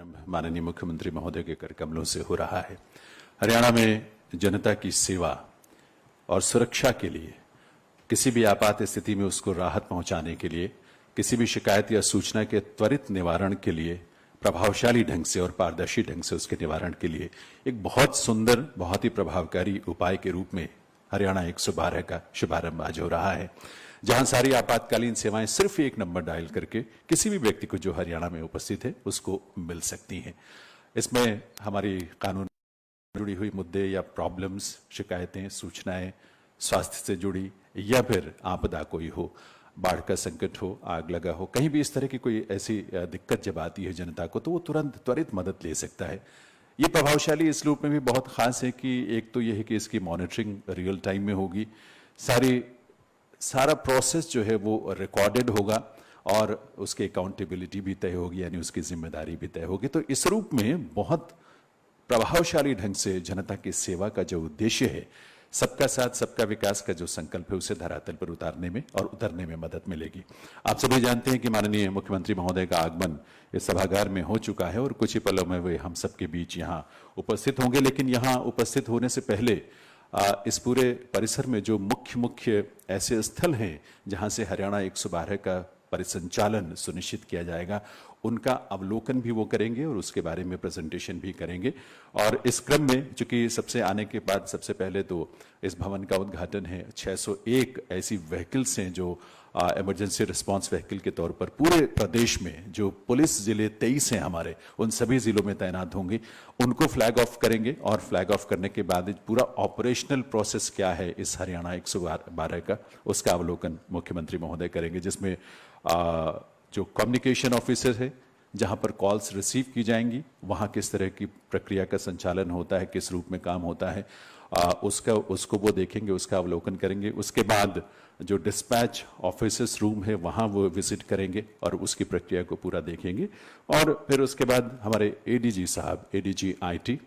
शुभारंभ माननीय मुख्यमंत्री महोदय के कर कमलों से हो रहा है। हरियाणा में जनता की सेवा और सुरक्षा के लिए, किसी भी आपात स्थिति में उसको राहत पहुंचाने के लिए, किसी भी शिकायत या सूचना के त्वरित निवारण के लिए, प्रभावशाली ढंग से और पारदर्शी ढंग से उसके निवारण के लिए एक बहुत सुंदर, बहुत ही प्रभावकारी उपाय के रूप में हरियाणा 112 का शुभारंभ आज हो रहा है, जहां सारी आपातकालीन सेवाएं सिर्फ एक नंबर डायल करके किसी भी व्यक्ति को जो हरियाणा में उपस्थित है उसको मिल सकती हैं। इसमें हमारी कानून जुड़ी हुई मुद्दे या प्रॉब्लम्स, शिकायतें, सूचनाएं, स्वास्थ्य से जुड़ी या फिर आपदा कोई हो, बाढ़ का संकट हो, आग लगा हो, कहीं भी इस तरह की कोई ऐसी दिक्कत जब आती है जनता को, तो वो तुरंत त्वरित मदद ले सकता है। ये प्रभावशाली इस रूप में भी बहुत खास है कि एक तो ये है कि इसकी मॉनिटरिंग रियल टाइम में होगी, सारा प्रोसेस जो है वो रिकॉर्डेड होगा और उसकी अकाउंटेबिलिटी भी तय होगी, यानी उसकी जिम्मेदारी भी तय होगी। तो इस रूप में बहुत प्रभावशाली ढंग से जनता की सेवा का जो उद्देश्य है, सबका साथ सबका विकास का जो संकल्प है, उसे धरातल पर उतारने में और उतरने में मदद मिलेगी। आप सभी जानते हैं कि माननीय मुख्यमंत्री महोदय का आगमन इस सभागार में हो चुका है और कुछ ही पलों में वे हम सबके बीच यहाँ उपस्थित होंगे। लेकिन यहाँ उपस्थित होने से पहले इस पूरे परिसर में जो मुख्य ऐसे स्थल हैं जहां से हरियाणा 112 का परिसंचालन सुनिश्चित किया जाएगा, उनका अवलोकन भी वो करेंगे और उसके बारे में प्रेजेंटेशन भी करेंगे। और इस क्रम में चूंकि सबसे आने के बाद सबसे पहले तो इस भवन का उद्घाटन है, 601 ऐसी व्हीकल्स हैं जो इमरजेंसी रिस्पांस व्हीकल के तौर पर पूरे प्रदेश में, जो पुलिस जिले 23 हैं हमारे, उन सभी जिलों में तैनात होंगे, उनको फ्लैग ऑफ करेंगे। और फ्लैग ऑफ करने के बाद पूरा ऑपरेशनल प्रोसेस क्या है इस हरियाणा 112 का, उसका अवलोकन मुख्यमंत्री महोदय करेंगे, जिसमें जो कम्युनिकेशन ऑफिसर है, जहां पर कॉल्स रिसीव की जाएंगी, वहां किस तरह की प्रक्रिया का संचालन होता है, किस रूप में काम होता है, उसको वो देखेंगे, उसका अवलोकन करेंगे। उसके बाद जो डिस्पैच ऑफिसर्स रूम है वहां वो विजिट करेंगे और उसकी प्रक्रिया को पूरा देखेंगे। और फिर उसके बाद हमारे एडीजी साहब, एडीजी आईटी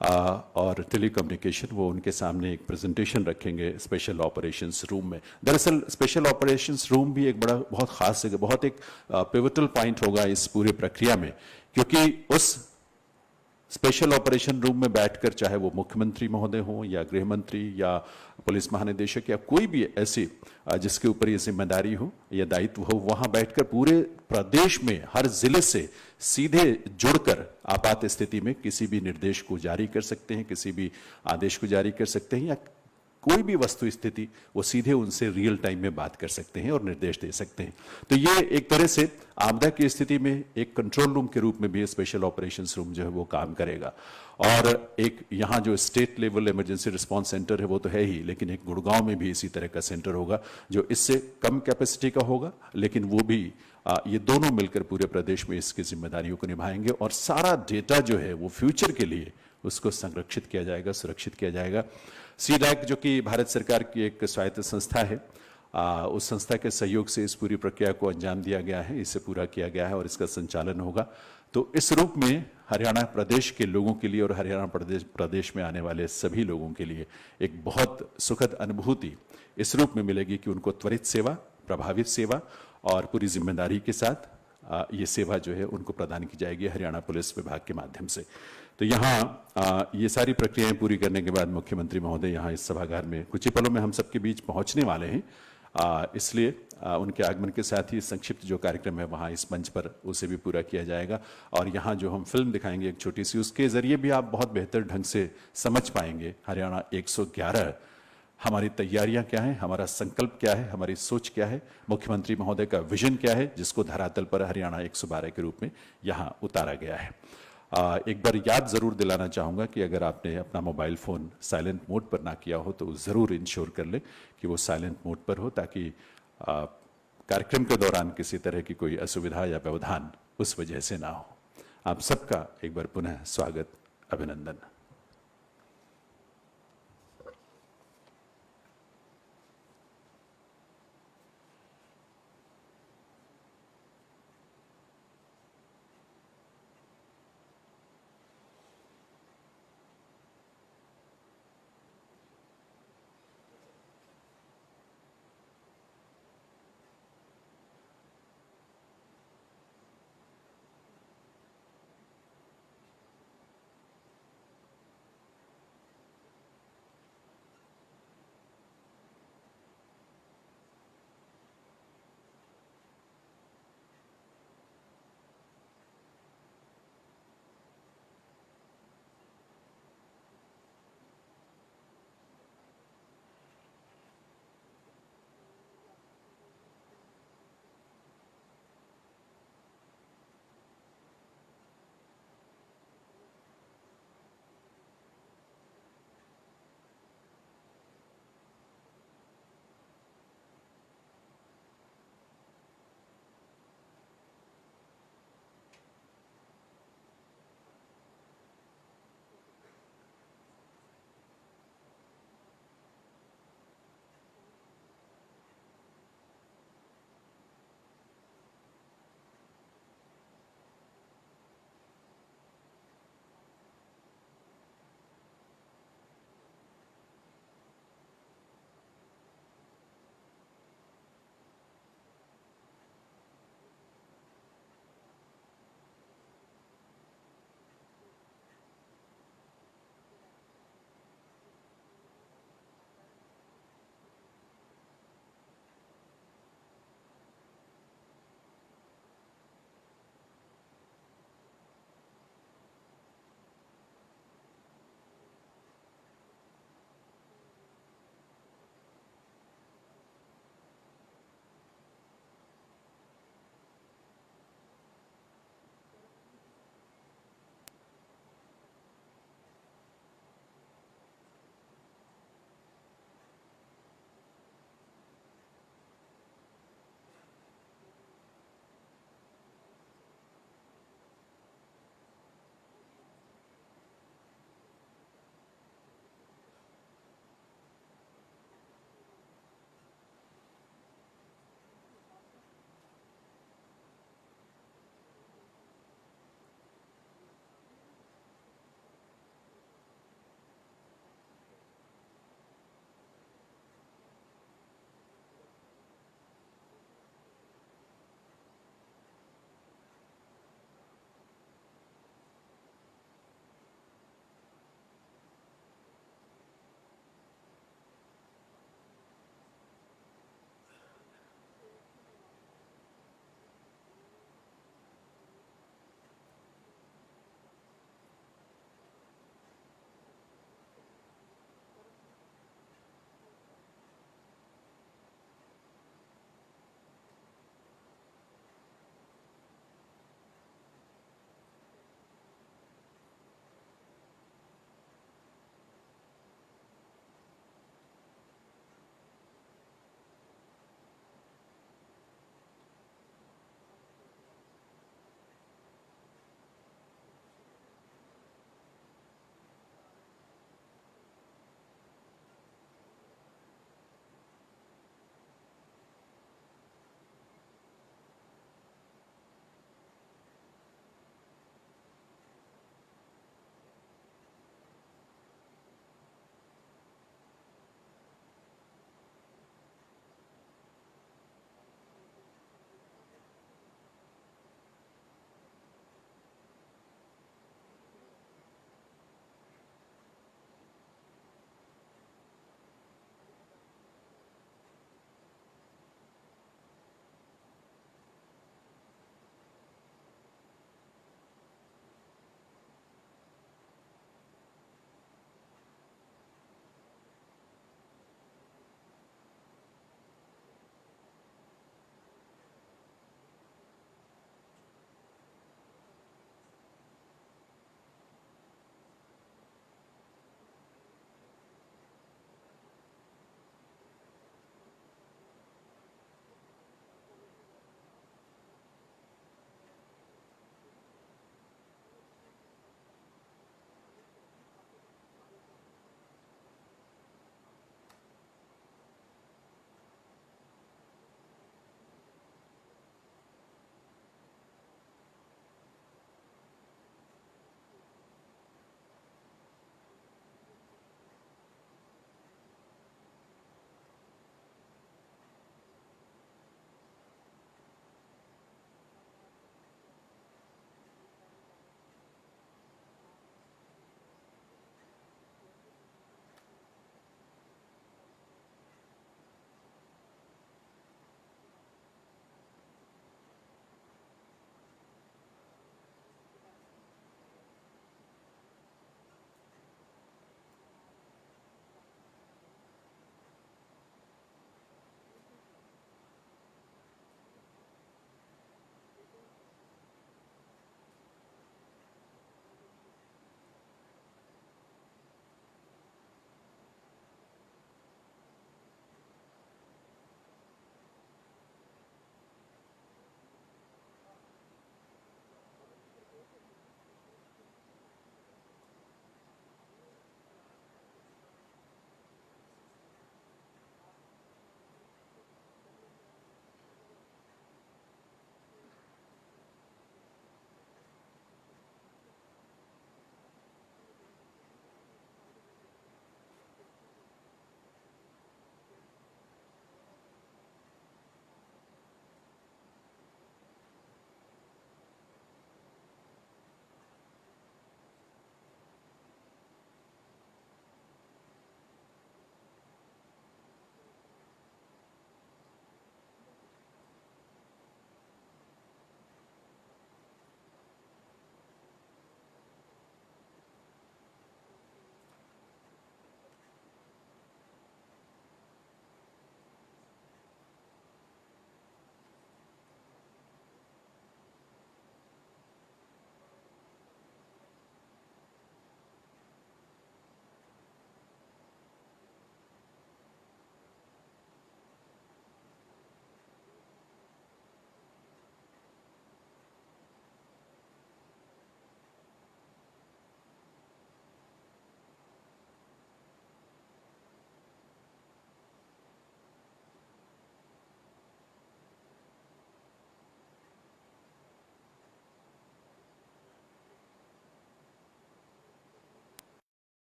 और टेलीकम्युनिकेशन, वो उनके सामने एक प्रेजेंटेशन रखेंगे स्पेशल ऑपरेशंस रूम में। दरअसल स्पेशल ऑपरेशंस रूम भी एक बहुत खास जगह, बहुत एक पिवटल पॉइंट होगा इस पूरे प्रक्रिया में, क्योंकि उस स्पेशल ऑपरेशन रूम में बैठकर, चाहे वो मुख्यमंत्री महोदय हो या गृह मंत्री या पुलिस महानिदेशक या कोई भी ऐसी जिसके ऊपर ये जिम्मेदारी हो या दायित्व हो, वहां बैठकर पूरे प्रदेश में हर जिले से सीधे जुड़कर आपात स्थिति में किसी भी निर्देश को जारी कर सकते हैं, किसी भी आदेश को जारी कर सकते हैं, या कोई भी वस्तु स्थिति वो सीधे उनसे रियल टाइम में बात कर सकते हैं और निर्देश दे सकते हैं। तो ये एक तरह से आपदा की स्थिति में एक कंट्रोल रूम के रूप में भी स्पेशल ऑपरेशंस रूम जो है वो काम करेगा। और एक यहाँ जो state level emergency response centre है वो तो है ही, लेकिन एक गुड़गांव में भी इसी तरह का सेंटर होगा जो इससे कम कैपेसिटी का होगा, लेकिन वो भी ये दोनों मिलकर पूरे प्रदेश में इसकी जिम्मेदारियों को निभाएंगे और सारा डेटा जो है वो फ्यूचर के लिए उसको संरक्षित किया जाएगा, सुरक्षित किया जाएगा। सीडैक जो कि भारत सरकार की एक स्वायत्त संस्था है, उस संस्था के सहयोग से इस पूरी प्रक्रिया को अंजाम दिया गया है, इसे पूरा किया गया है और इसका संचालन होगा। तो इस रूप में हरियाणा प्रदेश के लोगों के लिए और हरियाणा प्रदेश में आने वाले सभी लोगों के लिए एक बहुत सुखद अनुभूति इस रूप में मिलेगी कि उनको त्वरित सेवा, प्रभावित सेवा और पूरी जिम्मेदारी के साथ ये सेवा जो है उनको प्रदान की जाएगी हरियाणा पुलिस विभाग के माध्यम से। तो यहाँ ये सारी प्रक्रियाएं पूरी करने के बाद मुख्यमंत्री महोदय यहाँ इस सभागार में कुछ ही पलों में हम सबके बीच पहुंचने वाले हैं, इसलिए उनके आगमन के साथ ही संक्षिप्त जो कार्यक्रम है वहाँ इस मंच पर उसे भी पूरा किया जाएगा। और यहाँ जो हम फिल्म दिखाएंगे एक छोटी सी, उसके जरिए भी आप बहुत बेहतर ढंग से समझ पाएंगे हरियाणा 111, हमारी तैयारियां क्या हैं, हमारा संकल्प क्या है, हमारी सोच क्या है, मुख्यमंत्री महोदय का विजन क्या है, जिसको धरातल पर हरियाणा 112 के रूप में यहाँ उतारा गया है। एक बार याद जरूर दिलाना चाहूंगा कि अगर आपने अपना मोबाइल फोन साइलेंट मोड पर ना किया हो तो जरूर इंश्योर कर ले कि वो साइलेंट मोड पर हो, ताकि कार्यक्रम के दौरान किसी तरह की कोई असुविधा या व्यवधान उस वजह से ना हो। आप सबका एक बार पुनः स्वागत, अभिनंदन।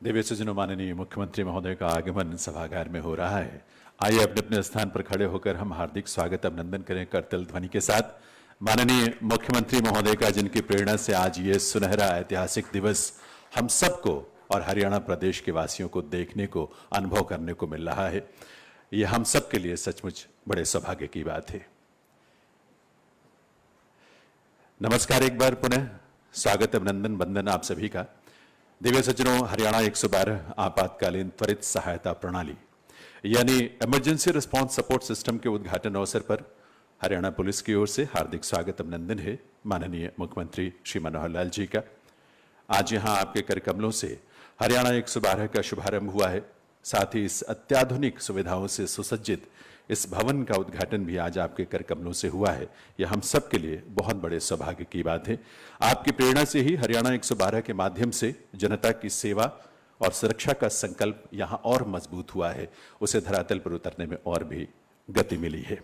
दिव्य सज्जनों, माननीय मुख्यमंत्री महोदय का आगमन सभागार में हो रहा है। आइए अपने अपने स्थान पर खड़े होकर हम हार्दिक स्वागत अभिनंदन करें करतल ध्वनि के साथ। माननीय मुख्यमंत्री महोदय का, जिनकी प्रेरणा से आज ये सुनहरा ऐतिहासिक दिवस हम सबको और हरियाणा प्रदेश के वासियों को देखने को, अनुभव करने को मिल रहा है, ये हम सब के लिए सचमुच बड़े सौभाग्य की बात है। नमस्कार, एक बार पुनः स्वागत अभिनंदन वंदन आप सभी का। दिव्य सज्जनों, हरियाणा 112 आपातकालीन त्वरित सहायता प्रणाली यानी इमरजेंसी रिस्पांस सपोर्ट सिस्टम के उद्घाटन अवसर पर हरियाणा पुलिस की ओर से हार्दिक स्वागत अभिनंदन है माननीय मुख्यमंत्री श्री मनोहर लाल जी का। आज यहां आपके करकमलों से हरियाणा 112 का शुभारंभ हुआ है। साथ ही इस अत्याधुनिक सुविधाओं से सुसज्जित इस भवन का उद्घाटन भी आज आपके करकमलों से हुआ है। यह हम सब के लिए बहुत बड़े सौभाग्य की बात है। आपकी प्रेरणा से ही हरियाणा 112 के माध्यम से जनता की सेवा और सुरक्षा का संकल्प यहां और मजबूत हुआ है, उसे धरातल पर उतरने में और भी गति मिली है।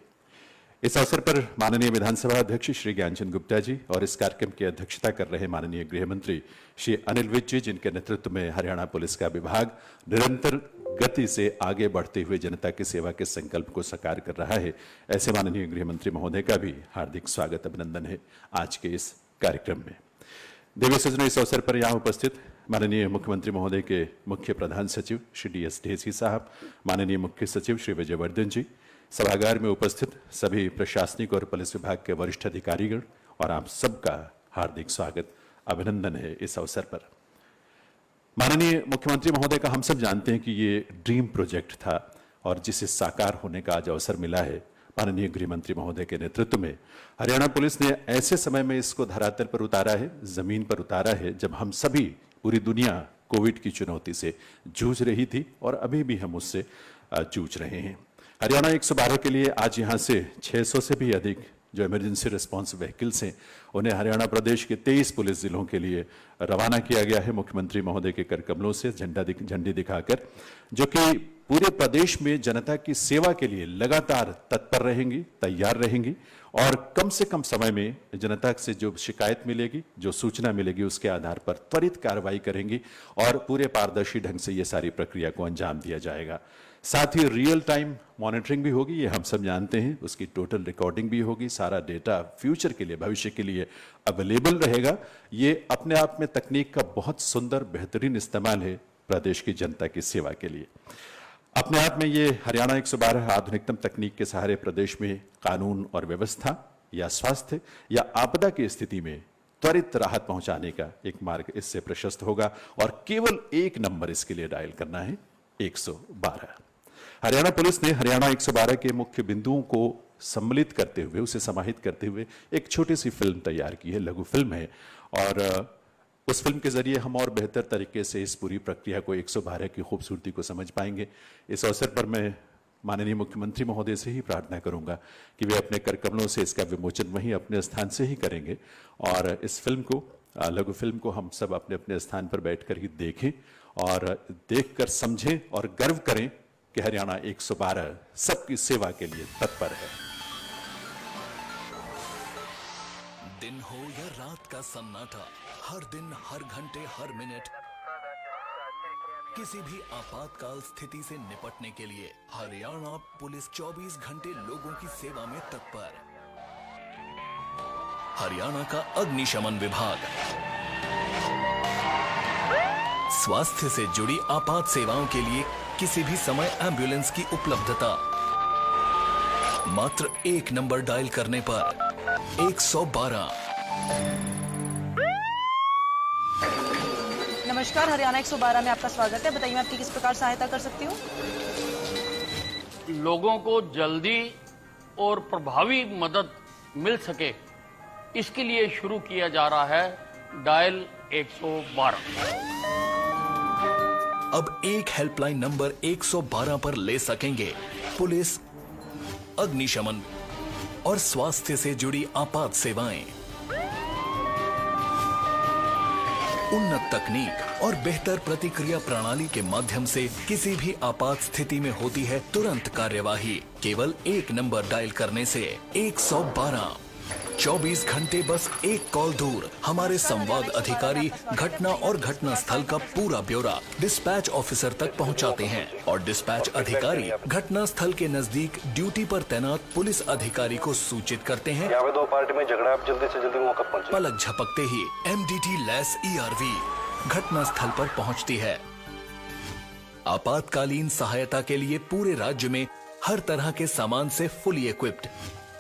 इस अवसर पर माननीय विधानसभा अध्यक्ष श्री ज्ञानचंद गुप्ता जी और इस कार्यक्रम की अध्यक्षता कर रहे माननीय गृह मंत्री श्री अनिल विज जी, जिनके नेतृत्व में हरियाणा पुलिस का विभाग निरंतर गति से आगे बढ़ते हुए जनता की सेवा के संकल्प को साकार कर रहा है, ऐसे माननीय गृह मंत्री महोदय का भी हार्दिक स्वागत अभिनंदन है आज के इस कार्यक्रम में। दिव्य सज्जनों, इस अवसर पर यहाँ उपस्थित माननीय मुख्यमंत्री महोदय के मुख्य प्रधान सचिव श्री DS ढेसी साहब, माननीय मुख्य सचिव श्री विजयवर्धन जी, सभागार में उपस्थित सभी प्रशासनिक और पुलिस विभाग के वरिष्ठ अधिकारीगण और आप सबका हार्दिक स्वागत अभिनंदन है इस अवसर पर। माननीय मुख्यमंत्री महोदय का हम सब जानते हैं कि ये ड्रीम प्रोजेक्ट था और जिसे साकार होने का आज अवसर मिला है माननीय गृह मंत्री महोदय के नेतृत्व में। हरियाणा पुलिस ने ऐसे समय में इसको धरातल पर उतारा है, जमीन पर उतारा है, जब हम सभी, पूरी दुनिया कोविड की चुनौती से जूझ रही थी और अभी भी हम उससे जूझ रहे हैं। हरियाणा 112 के लिए आज यहाँ से 600 से भी अधिक जो इमरजेंसी रिस्पांस व्हीकल्स हैं, उन्हें हरियाणा प्रदेश के 23 पुलिस जिलों के लिए रवाना किया गया है मुख्यमंत्री महोदय के करकमलों से झंडी दिखाकर, जो कि पूरे प्रदेश में जनता की सेवा के लिए लगातार तत्पर रहेंगी, तैयार रहेंगी और कम से कम समय में जनता से जो शिकायत मिलेगी, जो सूचना मिलेगी, उसके आधार पर त्वरित कार्रवाई करेंगी और पूरे पारदर्शी ढंग से ये सारी प्रक्रिया को अंजाम दिया जाएगा। साथ ही रियल टाइम मॉनिटरिंग भी होगी, ये हम सब जानते हैं, उसकी टोटल रिकॉर्डिंग भी होगी, सारा डेटा फ्यूचर के लिए, भविष्य के लिए अवेलेबल रहेगा। ये अपने आप में तकनीक का बहुत सुंदर बेहतरीन इस्तेमाल है प्रदेश की जनता की सेवा के लिए। अपने आप में ये हरियाणा 112 आधुनिकतम तकनीक के सहारे प्रदेश में कानून और व्यवस्था या स्वास्थ्य या आपदा की स्थिति में त्वरित राहत पहुंचाने का एक मार्ग इससे प्रशस्त होगा और केवल एक नंबर इसके लिए डायल करना है, 112। हरियाणा पुलिस ने हरियाणा 112 के मुख्य बिंदुओं को सम्मिलित करते हुए, उसे समाहित करते हुए एक छोटी सी फिल्म तैयार की है, लघु फिल्म है, और उस फिल्म के जरिए हम और बेहतर तरीके से इस पूरी प्रक्रिया को 112 की खूबसूरती को समझ पाएंगे। इस अवसर पर मैं माननीय मुख्यमंत्री महोदय से ही प्रार्थना करूंगा कि वे अपने करकमलों से इसका विमोचन वहीं अपने स्थान से ही करेंगे और इस फिल्म को, लघु फिल्म को हम सब अपने अपने स्थान पर बैठकर ही देखें और देखकर समझें और गर्व करें कि हरियाणा 112 सबकी सेवा के लिए तत्पर है। दिन हो या रात का सन्नाटा, हर दिन, हर घंटे, हर मिनट किसी भी आपातकाल स्थिति से निपटने के लिए हरियाणा पुलिस 24 घंटे लोगों की सेवा में तत्पर। हरियाणा का अग्निशमन विभाग स्वास्थ्य से जुड़ी आपात सेवाओं के लिए किसी भी समय एम्बुलेंस की उपलब्धता। मात्र एक नंबर डायल करने पर 112। नमस्कार, हरियाणा 112 में आपका स्वागत है। बताइए, मैं आपकी किस प्रकार सहायता कर सकती हूँ? लोगों को जल्दी और प्रभावी मदद मिल सके, इसके लिए शुरू किया जा रहा है डायल 112। अब एक हेल्पलाइन नंबर 112 पर ले सकेंगे पुलिस, अग्निशमन और स्वास्थ्य से जुड़ी आपात सेवाएं। उन्नत तकनीक और बेहतर प्रतिक्रिया प्रणाली के माध्यम से किसी भी आपात स्थिति में होती है तुरंत कार्यवाही। केवल एक नंबर डायल करने से 112 24 घंटे बस एक कॉल दूर हमारे संवाद अधिकारी घटना और घटना स्थल का पूरा ब्यौरा डिस्पैच ऑफिसर तक पहुंचाते हैं और डिस्पैच अधिकारी घटना स्थल के नजदीक ड्यूटी पर तैनात पुलिस अधिकारी को सूचित करते हैं। यहाँ पे दो पार्टी में झगड़ा, आप जल्दी से जल्दी मौका पहुंचे। पलक झपकते ही MDT लैस ERV घटना स्थल पर पहुंचती है। आपातकालीन सहायता के लिए पूरे राज्य में हर तरह के सामान से फुली इक्विप्ड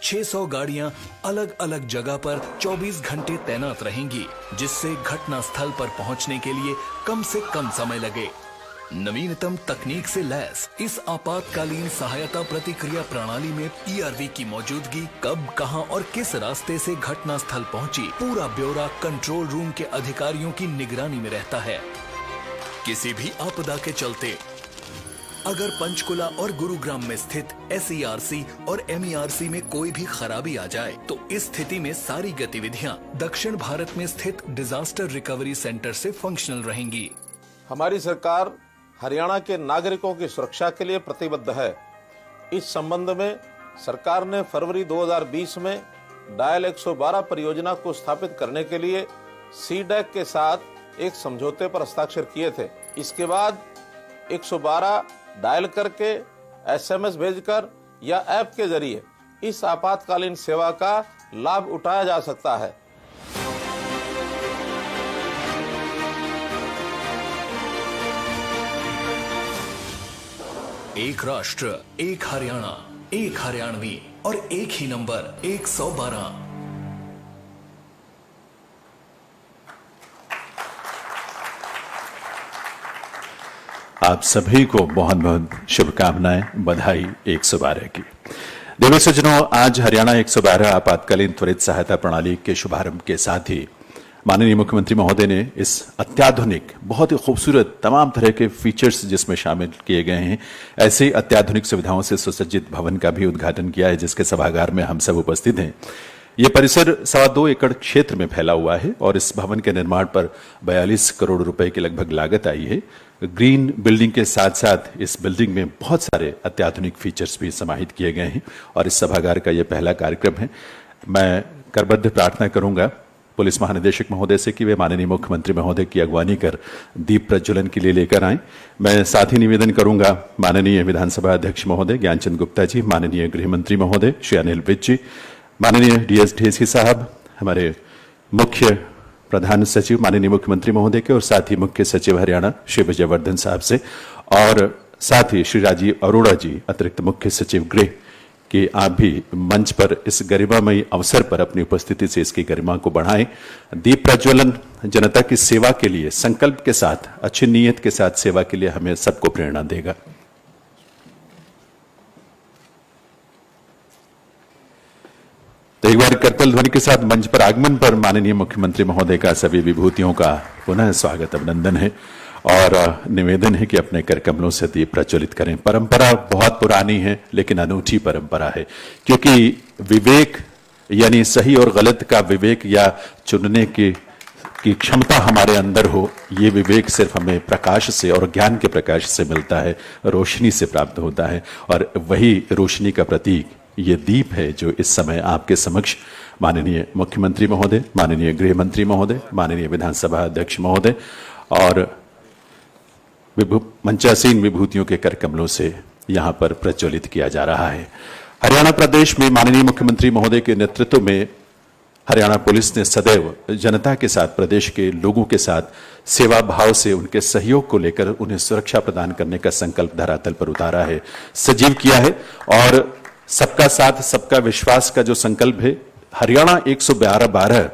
600 गाड़ियां अलग अलग जगह पर 24 घंटे तैनात रहेंगी, जिससे घटना स्थल पर पहुंचने के लिए कम से कम समय लगे। नवीनतम तकनीक से लैस इस आपातकालीन सहायता प्रतिक्रिया प्रणाली में ERV की मौजूदगी कब, कहां और किस रास्ते से घटना स्थल पहुंची, पूरा ब्यौरा कंट्रोल रूम के अधिकारियों की निगरानी में रहता है। किसी भी आपदा के चलते अगर पंचकुला और गुरुग्राम में स्थित SERC और MERC में कोई भी खराबी आ जाए तो इस स्थिति में सारी गतिविधियां दक्षिण भारत में स्थित डिजास्टर रिकवरी सेंटर से फंक्शनल रहेंगी। हमारी सरकार हरियाणा के नागरिकों की सुरक्षा के लिए प्रतिबद्ध है। इस संबंध में सरकार ने फरवरी 2020 में डायल 112 परियोजना को स्थापित करने के लिए CDAC के साथ एक समझौते पर हस्ताक्षर किए थे। इसके बाद 112 डायल करके, SMS भेजकर या ऐप के जरिए इस आपातकालीन सेवा का लाभ उठाया जा सकता है। एक राष्ट्र, एक हरियाणा, एक हरियाणवी और एक ही नंबर 112। आप सभी को बहुत बहुत शुभकामनाएं, बधाई 112 की। देवी सज्जनों, आज हरियाणा 112 आपातकालीन त्वरित सहायता प्रणाली के शुभारंभ के साथ ही माननीय मुख्यमंत्री महोदय ने इस अत्याधुनिक, बहुत ही खूबसूरत, तमाम तरह के फीचर्स जिसमें शामिल किए गए हैं, ऐसे अत्याधुनिक सुविधाओं से सुसज्जित भवन का भी उद्घाटन किया है, जिसके सभागार में हम सब उपस्थित हैं। ये परिसर 2.25 एकड़ क्षेत्र में फैला हुआ है और इस भवन के निर्माण पर 42 करोड़ रुपए की लगभग लागत आई है। ग्रीन बिल्डिंग के साथ साथ इस बिल्डिंग में बहुत सारे अत्याधुनिक फीचर्स भी समाहित किए गए हैं और इस सभागार का यह पहला कार्यक्रम है। मैं करबद्ध प्रार्थना करूंगा पुलिस महानिदेशक महोदय से कि वे माननीय मुख्यमंत्री महोदय की अगवानी कर दीप प्रज्वलन के लिए लेकर आएं। मैं साथ ही निवेदन करूंगा माननीय विधानसभा अध्यक्ष महोदय ज्ञानचंद गुप्ता जी, माननीय गृह मंत्री महोदय श्री अनिल विज जी, माननीय DS ढेसी साहब, हमारे मुख्य प्रधान सचिव माननीय मुख्यमंत्री महोदय के और साथ ही मुख्य सचिव हरियाणा श्री विजयवर्धन साहब से, और साथ ही श्री राजीव अरोड़ा जी, अतिरिक्त मुख्य सचिव गृह, कि आप भी मंच पर इस गरिमामयी अवसर पर अपनी उपस्थिति से इसकी गरिमा को बढ़ाएं। दीप प्रज्वलन जनता की सेवा के लिए संकल्प के साथ, अच्छी नीयत के साथ सेवा के लिए हमें सबको प्रेरणा देगा। तो एक बार करतल ध्वनि के साथ मंच पर आगमन पर माननीय मुख्यमंत्री महोदय का सभी विभूतियों का पुनः स्वागत, अभिनंदन है और निवेदन है कि अपने कर कमलों से दीप प्रज्वलित करें। परंपरा बहुत पुरानी है लेकिन अनूठी परंपरा है, क्योंकि विवेक यानी सही और गलत का विवेक या चुनने की क्षमता हमारे अंदर हो, ये विवेक सिर्फ हमें प्रकाश से और ज्ञान के प्रकाश से मिलता है, रोशनी से प्राप्त होता है। और वही रोशनी का प्रतीक ये दीप है जो इस समय आपके समक्ष माननीय मुख्यमंत्री महोदय, माननीय गृह मंत्री महोदय, माननीय विधानसभा अध्यक्ष महोदय और मंचासीन विभूतियों के कर कमलों से यहां पर प्रज्वलित किया जा रहा है। हरियाणा प्रदेश में माननीय मुख्यमंत्री महोदय के नेतृत्व में हरियाणा पुलिस ने सदैव जनता के साथ, प्रदेश के लोगों के साथ सेवा भाव से उनके सहयोग को लेकर उन्हें सुरक्षा प्रदान करने का संकल्प धरातल पर उतारा है, सजीव किया है। और सबका साथ सबका विश्वास का जो संकल्प है, हरियाणा 112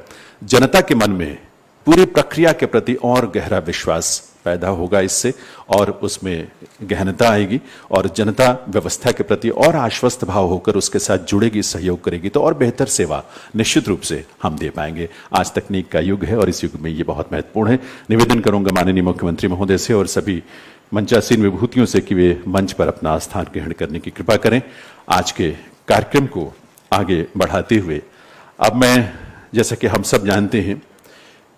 जनता के मन में पूरी प्रक्रिया के प्रति और गहरा विश्वास पैदा होगा इससे, और उसमें गहनता आएगी और जनता व्यवस्था के प्रति और आश्वस्त भाव होकर उसके साथ जुड़ेगी, सहयोग करेगी, तो और बेहतर सेवा निश्चित रूप से हम दे पाएंगे। आज तकनीक का युग है और इस युग में ये बहुत महत्वपूर्ण है। निवेदन करूंगा माननीय मुख्यमंत्री महोदय से और सभी मंचासीन विभूतियों से कि वे मंच पर अपना स्थान ग्रहण करने की कृपा करें। आज के कार्यक्रम को आगे बढ़ाते हुए अब मैं, जैसा कि हम सब जानते हैं,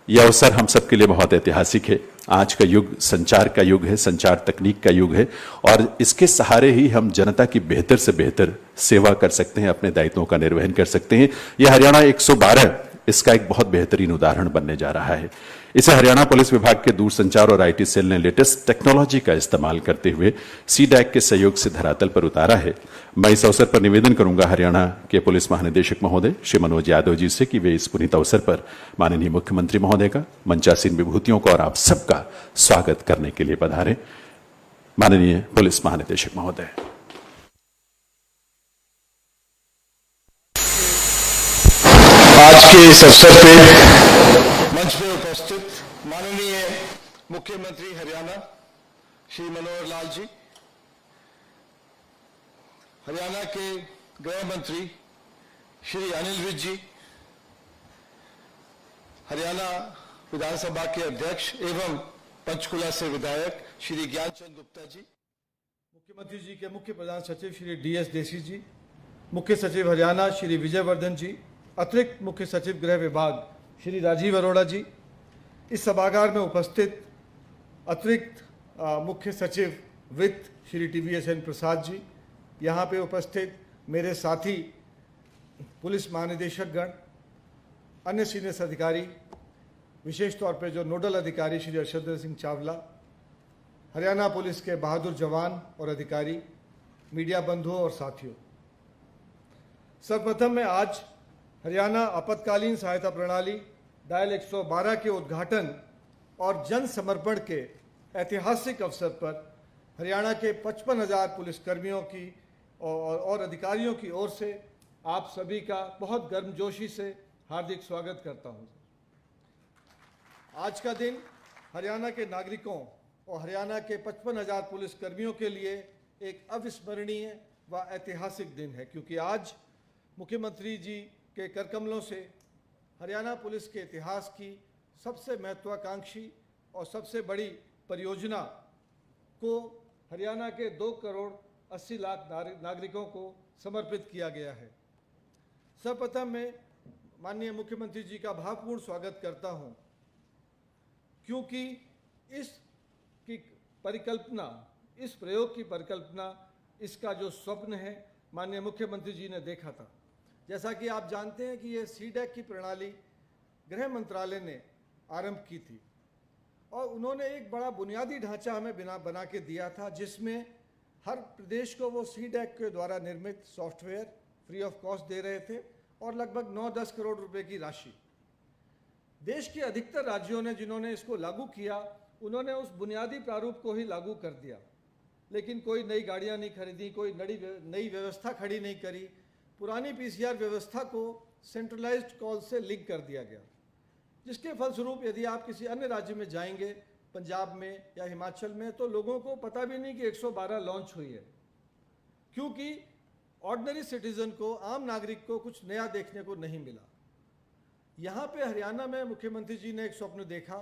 यह अवसर हम सबके लिए बहुत ऐतिहासिक है। आज का युग संचार का युग है, संचार तकनीक का युग है और इसके सहारे ही हम जनता की बेहतर से बेहतर सेवा कर सकते हैं, अपने दायित्वों का निर्वहन कर सकते हैं। यह हरियाणा 112 इसका एक बहुत बेहतरीन उदाहरण बनने जा रहा है। इसे हरियाणा पुलिस विभाग के दूरसंचार और आईटी सेल ने लेटेस्ट टेक्नोलॉजी का इस्तेमाल करते हुए सीडैक के सहयोग से धरातल पर उतारा है। मैं इस अवसर पर निवेदन करूंगा हरियाणा के पुलिस महानिदेशक महोदय श्री मनोज यादव जी से कि वे इस पुनीत अवसर पर माननीय मुख्यमंत्री महोदय का, मंचासीन विभूतियों का और आप सबका स्वागत करने के लिए पधारें। माननीय पुलिस महानिदेशक महोदय। आज के इस अवसर पे मंच पे उपस्थित माननीय मुख्यमंत्री हरियाणा श्री मनोहर लाल जी, हरियाणा के गृह मंत्री श्री अनिल विज जी, हरियाणा विधानसभा के अध्यक्ष एवं पंचकुला से विधायक श्री ज्ञानचंद गुप्ता जी, मुख्यमंत्री जी के मुख्य प्रधान सचिव श्री DS देसी जी, मुख्य सचिव हरियाणा श्री विजयवर्धन जी, अतिरिक्त मुख्य सचिव गृह विभाग श्री राजीव अरोड़ा जी, इस सभागार में उपस्थित अतिरिक्त मुख्य सचिव वित्त श्री TVSN प्रसाद जी, यहाँ पे उपस्थित मेरे साथी पुलिस महानिदेशक गण, अन्य सीनियर अधिकारी, विशेष तौर पे जो नोडल अधिकारी श्री अर्शद सिंह चावला, हरियाणा पुलिस के बहादुर जवान और अधिकारी, मीडिया बंधुओं और साथियों, सर्वप्रथम मैं आज हरियाणा आपातकालीन सहायता प्रणाली डायल 112 के उद्घाटन और जन समर्पण के ऐतिहासिक अवसर पर हरियाणा के 55,000 पुलिसकर्मियों की और अधिकारियों की ओर से आप सभी का बहुत गर्मजोशी से हार्दिक स्वागत करता हूं। आज का दिन हरियाणा के नागरिकों और हरियाणा के 55,000 पुलिसकर्मियों के लिए एक अविस्मरणीय व ऐतिहासिक दिन है, क्योंकि आज मुख्यमंत्री जी के करकमलों से हरियाणा पुलिस के इतिहास की सबसे महत्वाकांक्षी और सबसे बड़ी परियोजना को हरियाणा के 2 करोड़ 80 लाख नागरिकों को समर्पित किया गया है। सर्वप्रथम मैं माननीय मुख्यमंत्री जी का भावपूर्ण स्वागत करता हूं, क्योंकि इस प्रयोग की परिकल्पना, इसका जो स्वप्न है माननीय मुख्यमंत्री जी ने देखा था। जैसा कि आप जानते हैं कि ये सीडैक की प्रणाली गृह मंत्रालय ने आरंभ की थी और उन्होंने एक बड़ा बुनियादी ढांचा हमें बना के दिया था, जिसमें हर प्रदेश को वो सीडैक के द्वारा निर्मित सॉफ्टवेयर फ्री ऑफ कॉस्ट दे रहे थे और लगभग 9-10 करोड़ रुपए की राशि। देश के अधिकतर राज्यों ने जिन्होंने इसको लागू किया, उन्होंने उस बुनियादी प्रारूप को ही लागू कर दिया, लेकिन कोई नई गाड़ियां नहीं खरीदी, कोई नई व्यवस्था खड़ी नहीं करी। पुरानी PCR व्यवस्था को सेंट्रलाइज्ड कॉल से लिंक कर दिया गया, जिसके फलस्वरूप यदि आप किसी अन्य राज्य में जाएंगे, पंजाब में या हिमाचल में, तो लोगों को पता भी नहीं कि 112 लॉन्च हुई है, क्योंकि ऑर्डिनरी सिटीजन को, आम नागरिक को कुछ नया देखने को नहीं मिला। यहाँ पे हरियाणा में मुख्यमंत्री जी ने एक स्वप्न देखा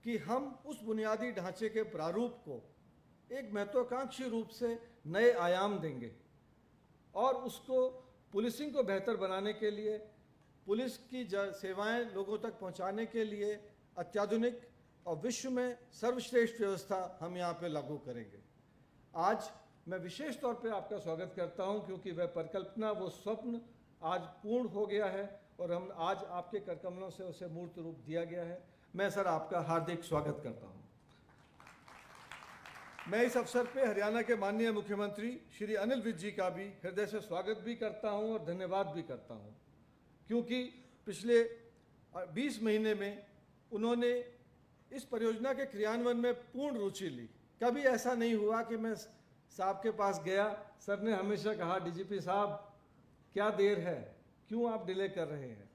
कि हम उस बुनियादी ढांचे के प्रारूप को एक महत्वाकांक्षी रूप से नए आयाम देंगे और उसको पुलिसिंग को बेहतर बनाने के लिए, पुलिस की सेवाएं लोगों तक पहुंचाने के लिए अत्याधुनिक और विश्व में सर्वश्रेष्ठ व्यवस्था हम यहाँ पे लागू करेंगे। आज मैं विशेष तौर पे आपका स्वागत करता हूं, क्योंकि वह परिकल्पना, वो स्वप्न आज पूर्ण हो गया है और हम आज आपके करकमलों से उसे मूर्त रूप दिया गया है। मैं सर आपका हार्दिक स्वागत करता हूं। मैं इस अवसर पे हरियाणा के माननीय मुख्यमंत्री श्री अनिल विज जी का भी हृदय से स्वागत भी करता हूं और धन्यवाद भी करता हूं, क्योंकि पिछले 20 महीने में उन्होंने इस परियोजना के क्रियान्वयन में पूर्ण रुचि ली। कभी ऐसा नहीं हुआ कि मैं साहब के पास गया, सर ने हमेशा कहा DGP साहब क्या देर है, क्यों आप डिले कर रहे हैं।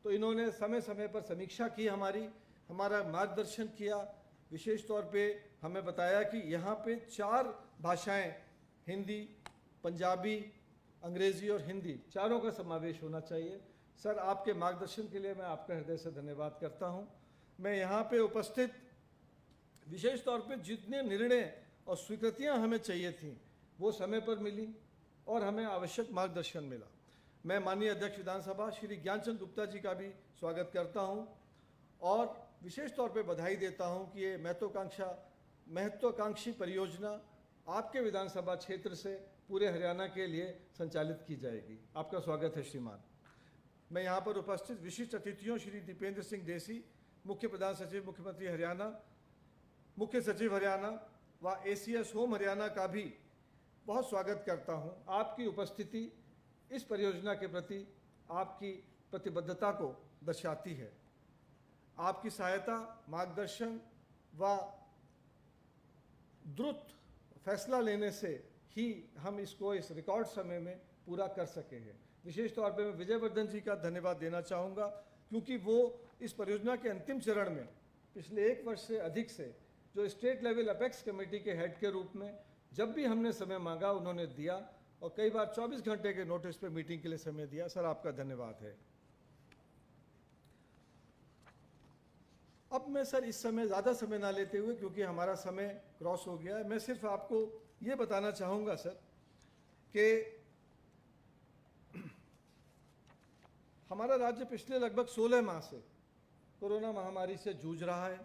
तो इन्होंने समय समय पर समीक्षा की, हमारा मार्गदर्शन किया। विशेष तौर पे हमें बताया कि यहाँ पे 4 भाषाएं, हिंदी, पंजाबी, अंग्रेजी और हिंदी, चारों का समावेश होना चाहिए। सर आपके मार्गदर्शन के लिए मैं आपका हृदय से धन्यवाद करता हूँ। मैं यहाँ पे उपस्थित विशेष तौर पे जितने निर्णय और स्वीकृतियाँ हमें चाहिए थीं वो समय पर मिली और हमें आवश्यक मार्गदर्शन मिला। मैं माननीय अध्यक्ष विधानसभा श्री ज्ञानचंद गुप्ता जी का भी स्वागत करता हूँ और विशेष तौर पे बधाई देता हूं कि ये महत्वाकांक्षी परियोजना आपके विधानसभा क्षेत्र से पूरे हरियाणा के लिए संचालित की जाएगी। आपका स्वागत है श्रीमान। मैं यहाँ पर उपस्थित विशिष्ट अतिथियों श्री दीपेंद्र सिंह देसी, मुख्य प्रधान सचिव मुख्यमंत्री हरियाणा, मुख्य सचिव हरियाणा व ACS होम हरियाणा का भी बहुत स्वागत करता हूँ। आपकी उपस्थिति इस परियोजना के प्रति आपकी प्रतिबद्धता को दर्शाती है। आपकी सहायता, मार्गदर्शन व द्रुत फैसला लेने से ही हम इसको इस रिकॉर्ड समय में पूरा कर सके हैं। विशेष तौर पे मैं विजयवर्धन जी का धन्यवाद देना चाहूँगा, क्योंकि वो इस परियोजना के अंतिम चरण में पिछले 1 वर्ष से अधिक से जो स्टेट लेवल अपेक्स कमेटी के हेड के रूप में जब भी हमने समय मांगा उन्होंने दिया, और कई बार 24 घंटे के नोटिस पे मीटिंग के लिए समय दिया। सर, आपका धन्यवाद है। अब मैं सर इस समय ज़्यादा समय ना लेते हुए, क्योंकि हमारा समय क्रॉस हो गया है, मैं सिर्फ आपको ये बताना चाहूँगा सर कि हमारा राज्य पिछले लगभग 16 माह से कोरोना महामारी से जूझ रहा है।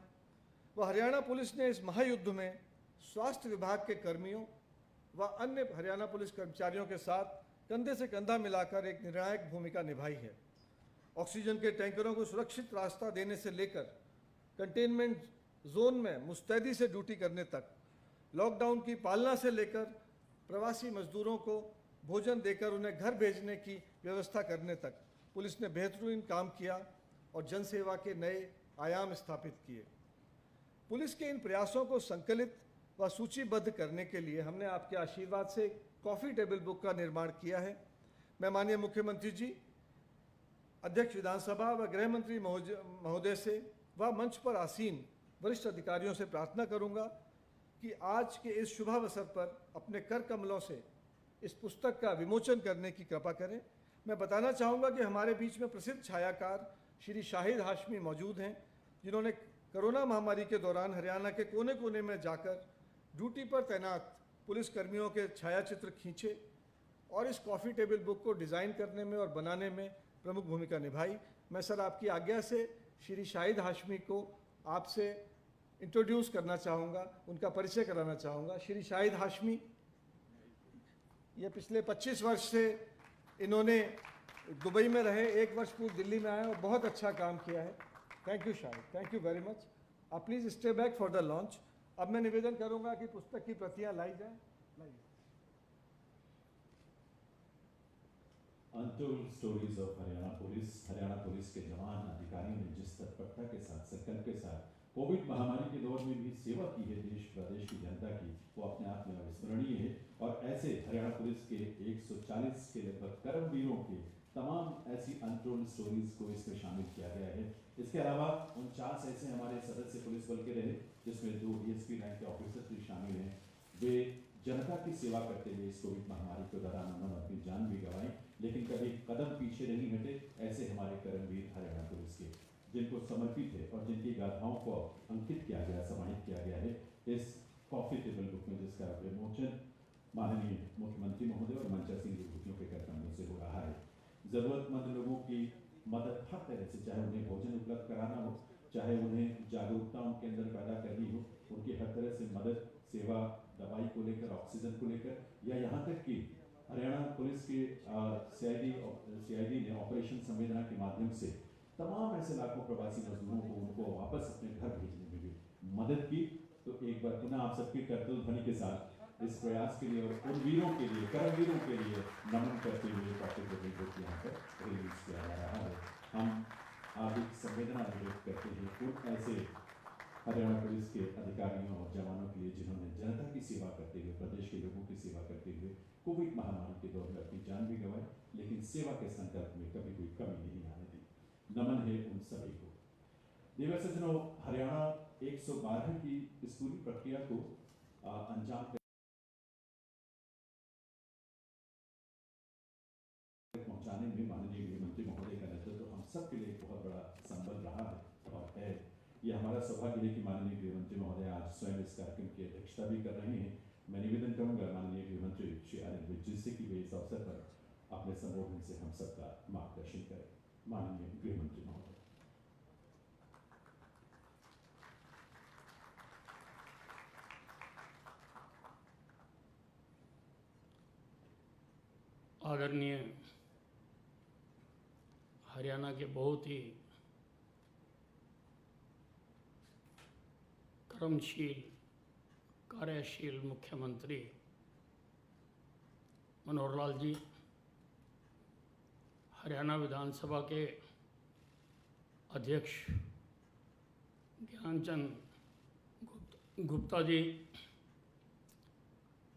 वह हरियाणा पुलिस ने इस महायुद्ध में स्वास्थ्य विभाग के कर्मियों व अन्य हरियाणा पुलिस कर्मचारियों के साथ कंधे से कंधा मिलाकर एक निर्णायक भूमिका निभाई है। ऑक्सीजन के टैंकरों को सुरक्षित रास्ता देने से लेकर कंटेनमेंट जोन में मुस्तैदी से ड्यूटी करने तक, लॉकडाउन की पालना से लेकर प्रवासी मजदूरों को भोजन देकर उन्हें घर भेजने की व्यवस्था करने तक पुलिस ने बेहतरीन काम किया और जनसेवा के नए आयाम स्थापित किए। पुलिस के इन प्रयासों को संकलित व सूचीबद्ध करने के लिए हमने आपके आशीर्वाद से कॉफ़ी टेबल बुक का निर्माण किया है। मैं माननीय मुख्यमंत्री जी, अध्यक्ष विधानसभा व गृह मंत्री महोदय से व मंच पर आसीन वरिष्ठ अधिकारियों से प्रार्थना करूंगा कि आज के इस शुभ अवसर पर अपने कर कमलों से इस पुस्तक का विमोचन करने की कृपा करें। मैं बताना चाहूँगा कि हमारे बीच में प्रसिद्ध छायाकार श्री शाहिद हाशमी मौजूद हैं, जिन्होंने कोरोना महामारी के दौरान हरियाणा के कोने कोने में जाकर ड्यूटी पर तैनात पुलिस कर्मियों के छायाचित्र खींचे और इस कॉफ़ी टेबल बुक को डिज़ाइन करने में और बनाने में प्रमुख भूमिका निभाई। मैं सर आपकी आज्ञा से श्री शाहिद हाशमी को आपसे इंट्रोड्यूस करना चाहूँगा, उनका परिचय कराना चाहूँगा। श्री शाहिद हाशमी, ये पिछले 25 वर्ष से इन्होंने दुबई में रहे, 1 वर्ष पूर्व दिल्ली में आए और बहुत अच्छा काम किया है। Thank you Shahid, thank you very much. आप please stay back for the launch. अब मैं निवेदन करूँगा कि पुस्तक की प्रतियाँ लाई जाएँ। लाइए। Untold stories of Haryana police के जवान अधिकारियों ने जिस तत्परता के साथ, संकल्प के साथ कोविड महामारी के दौर में भी सेवा की है देश प्रदेश की जनता की, वो अपने आप में अविस्मरणीय है। और ऐसे हरियाणा पुलिस के 140 के लगभग कर्मवीरों के तमाम ऐसी अनटोल्ड स्टोरीज को इसमें शामिल किया गया है। इसके अलावा 49 ऐसे हमारे सदस्य पुलिस बल के रहे, जिसमें 2 DSP रैंक के ऑफिसर भी शामिल हैं। वे जनता की सेवा करते हुए इस कोविड महामारी के दौरान उन्होंने अपनी जान भी गंवाई, लेकिन कभी कदम पीछे नहीं हटे। ऐसे हमारे कर्मवीर हरियाणा पुलिस के, जिनको समर्पित है और जिनकी गाथाओं को अंकित किया गया, समाहित किया गया है इस कॉफी टेबल बुक में, जिसका विमोचन माननीय मुख्यमंत्री महोदय और मंचासीन विभूतियों के कर्तव्यों से हो रहा है। जरूरतमंद लोगों की मदद हर तरह से, चाहे उन्हें भोजन उपलब्ध कराना हो, चाहे उन्हें जागरूकता उनके अंदर पैदा करनी हो, उनकी हर तरह से मदद, सेवा, दवाई को लेकर, ऑक्सीजन को लेकर, या यहाँ तक कि हरियाणा पुलिस के CID ने ऑपरेशन संवेदना के माध्यम से तमाम ऐसे लाखों प्रवासी मजदूरों को उनको वापस अपने घर भेजने में भी मदद की। तो एक बार पुनः आप सबके करतल ध्वनि के साथ इस प्रयास के लिए और उन वीरों के लिए, कर्मवीरों के लिए नमन करते हुए कॉफी टेबल बुक यहाँ पर रिलीज किया जा रहा है। हम हार्दिक संवेदना व्यक्त करते हैं उन ऐसे हरियाणा पुलिस के अधिकारियों और जवानों के लिए, जिन्होंने जनता की सेवा करते हुए, प्रदेश के लोगों की सेवा करते हुए कोविड महामारी के दौर में अपनी जान भी गंवाई, लेकिन सेवा के संकल्प में कभी कोई कमी नहीं आने दी। नमन है उन सभी को। देवर सज्जनों, हरियाणा 112 की इस पूरी प्रक्रिया को अंजाम पहुंचाने में माननीय गृह मंत्री महोदय का नेतृत्व हम सब के लिए एक बहुत बड़ा संबल रहा है और है। ये हमारा सौभाग्य है कि माननीय गृह मंत्री महोदय आज स्वयं इस कार्यक्रम की अध्यक्षता भी कर रहे हैं। मैं निवेदन करूंगा माननीय गृह मंत्री श्री अनिल विज जी से कि वे इस अवसर पर अपने संबोधन से हम सबका मार्गदर्शन करें। माननीय गृह मंत्री महोदय। आदरणीय हरियाणा के बहुत ही कर्मशील कार्यशील मुख्यमंत्री मनोहर लाल जी, हरियाणा विधानसभा के अध्यक्ष ज्ञानचंद गुप्ता जी,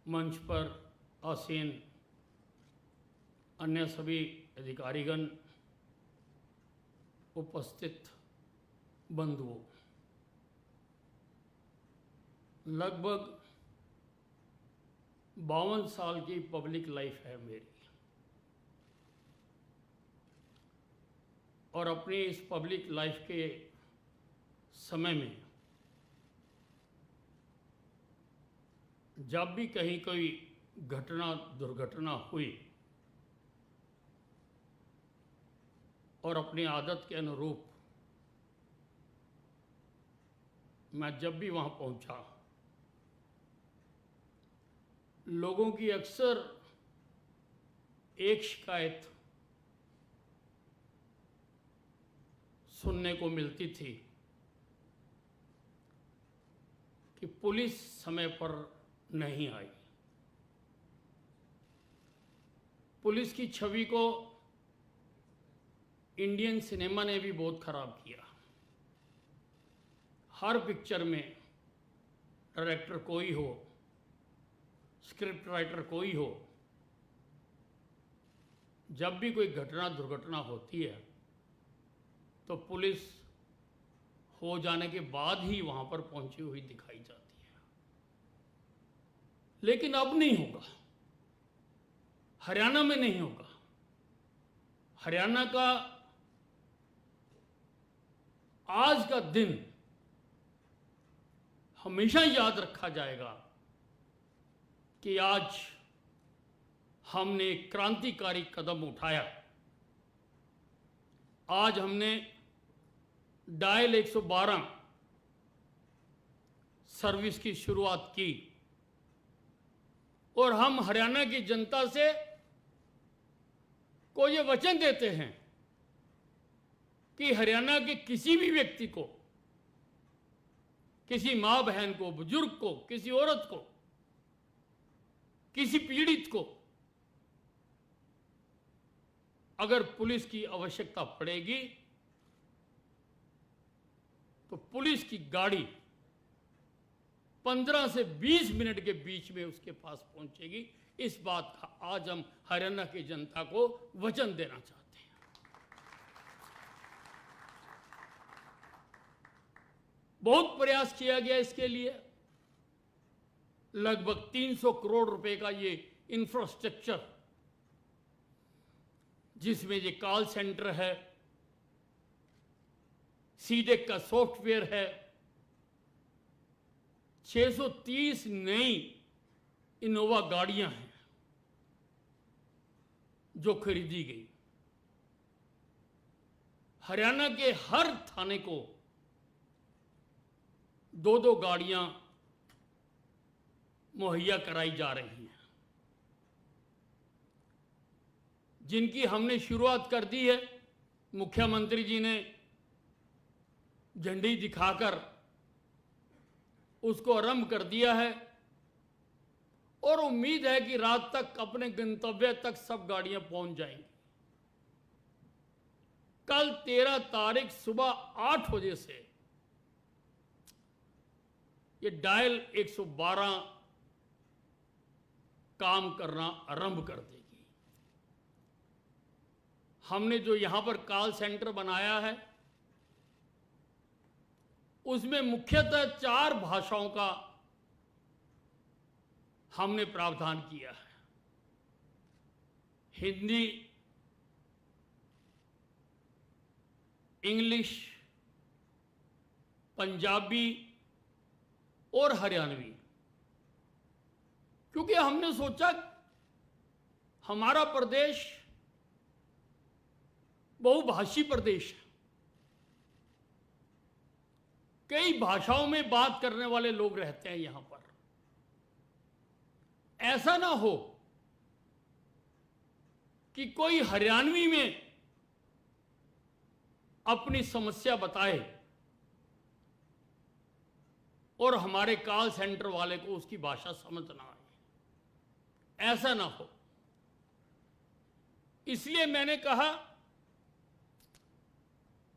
मंच पर आसीन अन्य सभी अधिकारीगण, उपस्थित बंधुओं, लगभग 52 साल की पब्लिक लाइफ है मेरी, और अपनी इस पब्लिक लाइफ के समय में जब भी कहीं कोई घटना दुर्घटना हुई और अपनी आदत के अनुरूप मैं जब भी वहाँ पहुँचा, लोगों की अक्सर एक शिकायत सुनने को मिलती थी कि पुलिस समय पर नहीं आई। पुलिस की छवि को इंडियन सिनेमा ने भी बहुत खराब किया। हर पिक्चर में डायरेक्टर कोई हो, स्क्रिप्ट राइटर कोई हो, जब भी कोई घटना दुर्घटना होती है तो पुलिस हो जाने के बाद ही वहां पर पहुंची हुई दिखाई जाती है। लेकिन अब नहीं होगा, हरियाणा में नहीं होगा। हरियाणा का आज का दिन हमेशा याद रखा जाएगा कि आज हमने एक क्रांतिकारी कदम उठाया। आज हमने डायल 112 सर्विस की शुरुआत की और हम हरियाणा की जनता से को ये वचन देते हैं कि हरियाणा के किसी भी व्यक्ति को, किसी मां बहन को, बुजुर्ग को, किसी औरत को, किसी पीड़ित को अगर पुलिस की आवश्यकता पड़ेगी तो पुलिस की गाड़ी 15 से 20 मिनट के बीच में उसके पास पहुंचेगी। इस बात का आज हम हरियाणा की जनता को वचन देना चाहते हैं। बहुत प्रयास किया गया इसके लिए। लगभग 300 करोड़ रुपए का ये इंफ्रास्ट्रक्चर, जिसमें ये कॉल सेंटर है, सीडेक का सॉफ्टवेयर है, 630 नई इनोवा गाड़ियां हैं जो खरीदी गई। हरियाणा के हर थाने को 2-2 गाड़ियां मुहैया कराई जा रही हैं, जिनकी हमने शुरुआत कर दी है। मुख्यमंत्री जी ने झंडी दिखाकर उसको आरंभ कर दिया है और उम्मीद है कि रात तक अपने गंतव्य तक सब गाड़ियां पहुंच जाएंगी। कल 13 तारीख सुबह 8 बजे से ये डायल 112 काम करना आरंभ कर देगी। हमने जो यहां पर कॉल सेंटर बनाया है उसमें मुख्यतः 4 भाषाओं का हमने प्रावधान किया है। हिंदी, इंग्लिश, पंजाबी और हरियाणवी, क्योंकि हमने सोचा हमारा प्रदेश बहुभाषी प्रदेश है। कई भाषाओं में बात करने वाले लोग रहते हैं यहां पर। ऐसा ना हो कि कोई हरियाणवी में अपनी समस्या बताए और हमारे कॉल सेंटर वाले को उसकी भाषा समझ ना आए, ऐसा ना हो। इसलिए मैंने कहा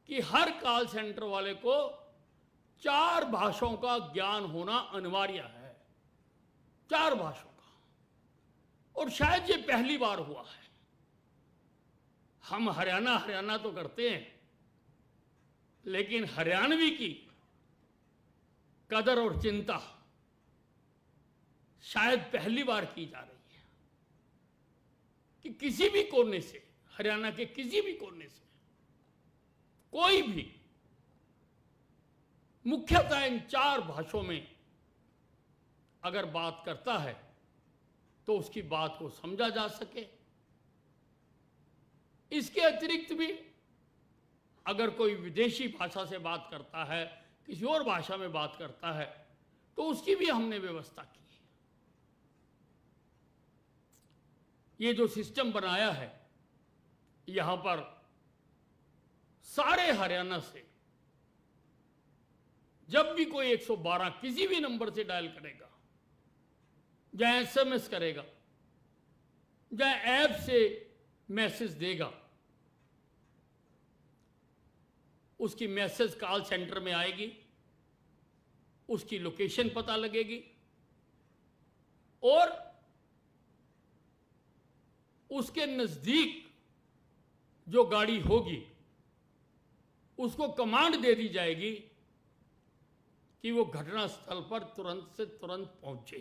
कि हर कॉल सेंटर वाले को 4 भाषाओं का ज्ञान होना अनिवार्य है, 4 भाषाओं का। और शायद ये पहली बार हुआ है। हम हरियाणा तो करते हैं, लेकिन हरियाणवी की कदर और चिंता शायद पहली बार की जा रही है कि किसी भी कोने से, हरियाणा के किसी भी कोने से कोई भी मुख्यतः इन 4 भाषाओं में अगर बात करता है तो उसकी बात को समझा जा सके। इसके अतिरिक्त भी अगर कोई विदेशी भाषा से बात करता है, किसी और भाषा में बात करता है, तो उसकी भी हमने व्यवस्था की है। ये जो सिस्टम बनाया है, यहां पर सारे हरियाणा से जब भी कोई 112 किसी भी नंबर से डायल करेगा, या SMS करेगा, या ऐप से मैसेज देगा, उसकी मैसेज कॉल सेंटर में आएगी, उसकी लोकेशन पता लगेगी और उसके नजदीक जो गाड़ी होगी उसको कमांड दे दी जाएगी कि वो घटनास्थल पर तुरंत से तुरंत पहुंचे,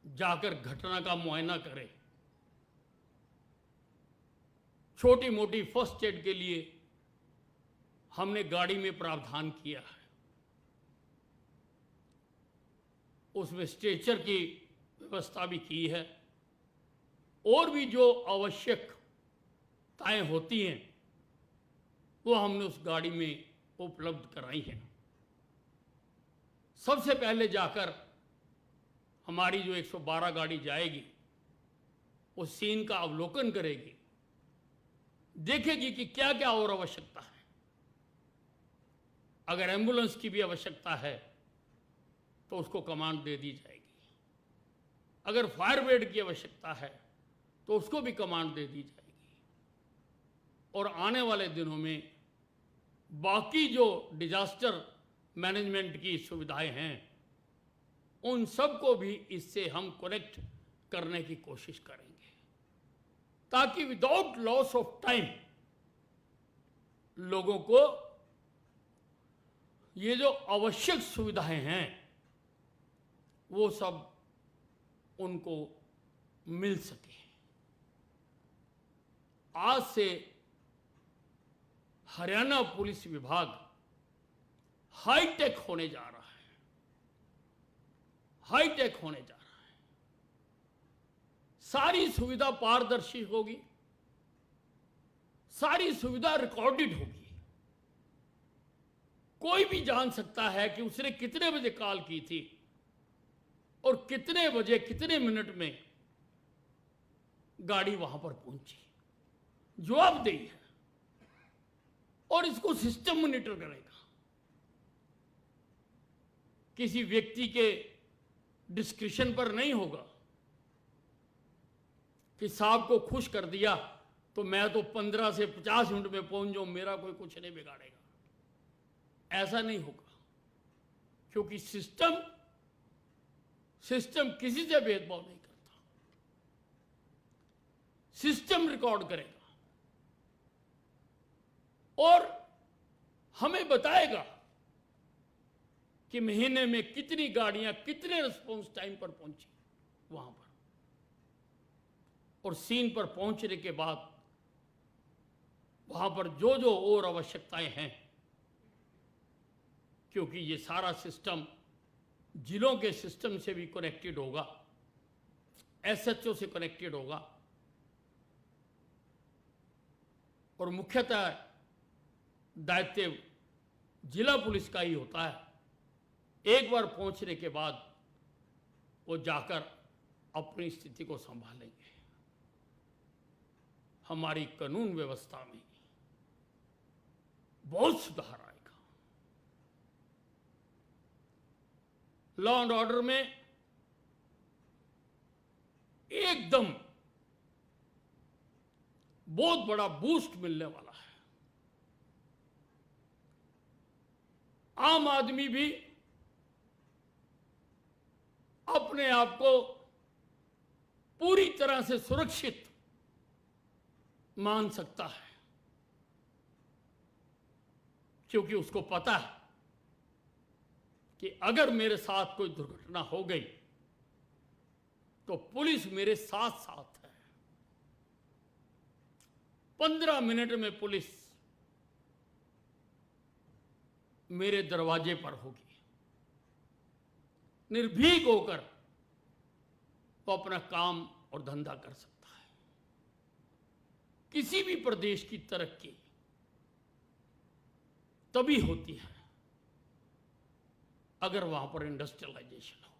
जाकर घटना का मुआयना करे। छोटी मोटी फर्स्ट एड के लिए हमने गाड़ी में प्रावधान किया है। उसमें स्ट्रेचर की व्यवस्था भी की है और भी जो आवश्यकताएं होती हैं वो हमने उस गाड़ी में उपलब्ध कराई हैं। सबसे पहले जाकर हमारी जो 112 गाड़ी जाएगी, वो सीन का अवलोकन करेगी, देखेगी कि क्या क्या और आवश्यकता है। अगर एम्बुलेंस की भी आवश्यकता है तो उसको कमांड दे दी जाएगी। अगर फायर ब्रिगेड की आवश्यकता है तो उसको भी कमांड दे दी जाएगी। और आने वाले दिनों में बाकी जो डिजास्टर मैनेजमेंट की सुविधाएं हैं, उन सबको भी इससे हम कनेक्ट करने की कोशिश करेंगे, ताकि विदाउट लॉस ऑफ टाइम लोगों को ये जो आवश्यक सुविधाएं हैं वो सब उनको मिल सके। आज से हरियाणा पुलिस विभाग हाईटेक होने जा रहा है, हाईटेक होने जा रहा है। सारी सुविधा पारदर्शी होगी, सारी सुविधा रिकॉर्डेड होगी। कोई भी जान सकता है कि उसने कितने बजे कॉल की थी और कितने बजे कितने मिनट में गाड़ी वहां पर पहुंची। जवाबदेही है और इसको सिस्टम मॉनिटर करेगा। किसी व्यक्ति के डिस्क्रिप्शन पर नहीं होगा कि साहब को खुश कर दिया तो मैं तो 15 से 50 मिनट में पहुंच जाऊं, मेरा कोई कुछ नहीं बिगाड़ेगा। ऐसा नहीं होगा, क्योंकि सिस्टम किसी से भेदभाव नहीं करता। सिस्टम रिकॉर्ड करेगा और हमें बताएगा कि महीने में कितनी गाड़ियां कितने रिस्पॉन्स टाइम पर पहुंची वहां पर, और सीन पर पहुंचने के बाद वहां पर जो जो और आवश्यकताएं हैं, क्योंकि ये सारा सिस्टम जिलों के सिस्टम से भी कनेक्टेड होगा, SHO से कनेक्टेड होगा, और मुख्यतः दायित्व जिला पुलिस का ही होता है। एक बार पहुंचने के बाद वो जाकर अपनी स्थिति को संभालेंगे। हमारी कानून व्यवस्था में बहुत सुधार आएगा। लॉ एंड ऑर्डर में एकदम बहुत बड़ा बूस्ट मिलने वाला है। आम आदमी भी अपने आप को पूरी तरह से सुरक्षित मान सकता है, क्योंकि उसको पता है कि अगर मेरे साथ कोई दुर्घटना हो गई तो पुलिस मेरे साथ साथ है। 15 मिनट में पुलिस मेरे दरवाजे पर होगी। निर्भीक होकर वो अपना काम और धंधा कर सकता है। किसी भी प्रदेश की तरक्की तभी होती है अगर वहां पर इंडस्ट्रियलाइजेशन हो,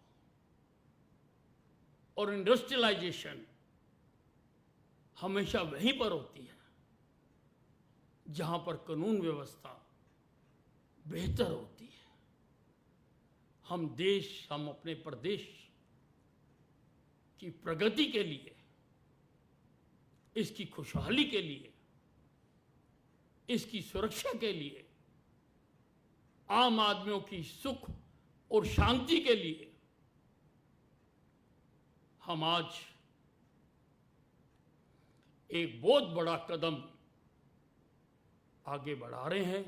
और इंडस्ट्रियलाइजेशन हमेशा वहीं पर होती है जहां पर कानून व्यवस्था बेहतर होती है। हम अपने प्रदेश की प्रगति के लिए, इसकी खुशहाली के लिए, इसकी सुरक्षा के लिए, आम आदमियों की सुख और शांति के लिए हम आज एक बहुत बड़ा कदम आगे बढ़ा रहे हैं।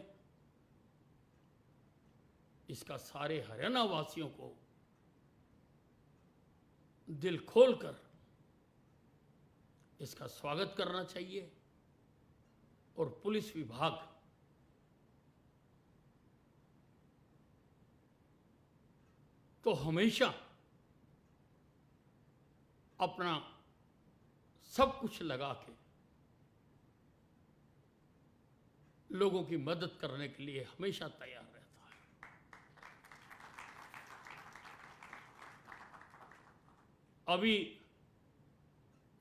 इसका सारे हरियाणा वासियों को दिल खोलकर इसका स्वागत करना चाहिए, और पुलिस विभाग तो हमेशा अपना सब कुछ लगा के लोगों की मदद करने के लिए हमेशा तैयार रहता है। अभी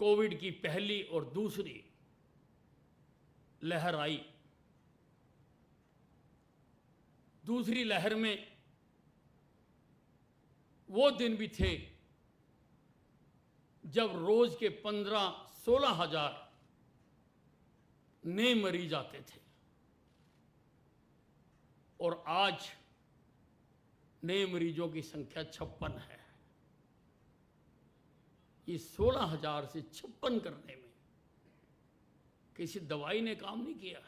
कोविड की पहली और दूसरी लहर आई। दूसरी लहर में वो दिन भी थे जब रोज के 15-16 हजार नए मरीज आते थे, और आज नए मरीजों की संख्या 56 है। ये 16,000 से 56 करने में किसी दवाई ने काम नहीं किया,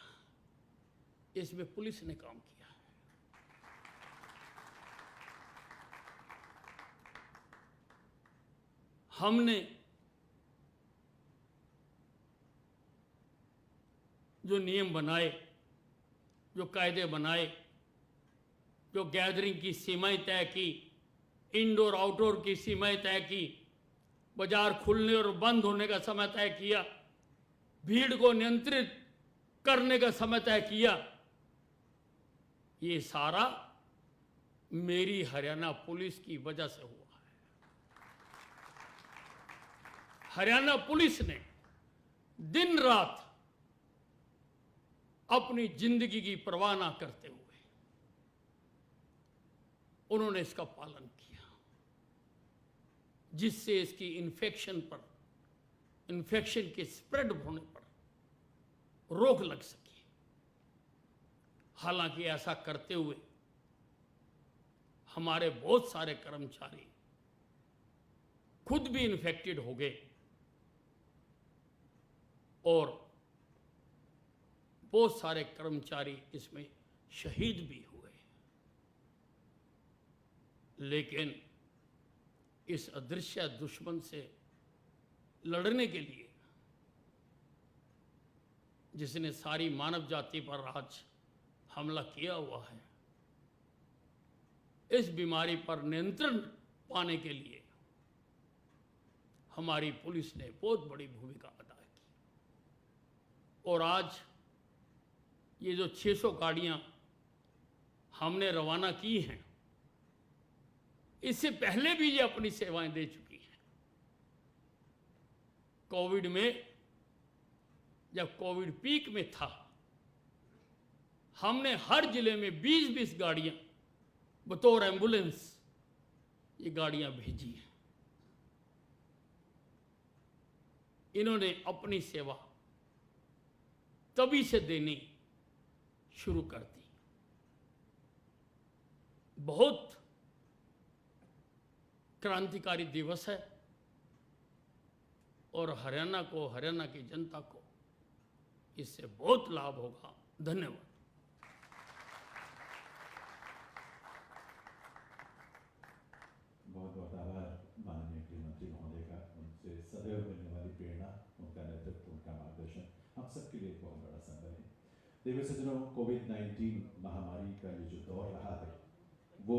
इसमें पुलिस ने काम किया है। हमने जो नियम बनाए, जो कायदे बनाए, जो गैदरिंग की सीमाएं तय की, इंडोर आउटडोर की सीमाएं तय की, बाजार खुलने और बंद होने का समय तय किया, भीड़ को नियंत्रित करने का समय तय किया, ये सारा मेरी हरियाणा पुलिस की वजह से हुआ है। हरियाणा पुलिस ने दिन रात अपनी जिंदगी की परवाह ना करते हुए उन्होंने इसका पालन किया, जिससे इसकी इन्फेक्शन के स्प्रेड होने पर रोक लग सकी। हालांकि ऐसा करते हुए हमारे बहुत सारे कर्मचारी खुद भी इन्फेक्टेड हो गए और बहुत सारे कर्मचारी इसमें शहीद भी हुए। लेकिन इस अदृश्य दुश्मन से लड़ने के लिए, जिसने सारी मानव जाति पर आज हमला किया हुआ है, इस बीमारी पर नियंत्रण पाने के लिए हमारी पुलिस ने बहुत बड़ी भूमिका अदा की। और आज ये जो 600 गाड़ियां हमने रवाना की हैं, इससे पहले भी ये अपनी सेवाएं दे चुकी हैं। कोविड में जब कोविड पीक में था, हमने हर जिले में 20-20 गाड़ियां बतौर एम्बुलेंस ये गाड़ियां भेजी हैं। इन्होंने अपनी सेवा तभी से देनी शुरू कर दी। बहुत क्रांतिकारी दिवस है और हरियाणा को, हरियाणा की जनता को इससे बहुत लाभ होगा। धन्यवाद। बहुत बहुत आभार माननीय गृहमंत्री महोदय का। उनसे सदैव मिलने वाली प्रेरणा, उनका नेतृत्व, उनका मार्गदर्शन हम सबके लिए बहुत बड़ा संबल है। देवी सज्जनों, कोविड-19 महामारी का ये जो दौर रहा है वो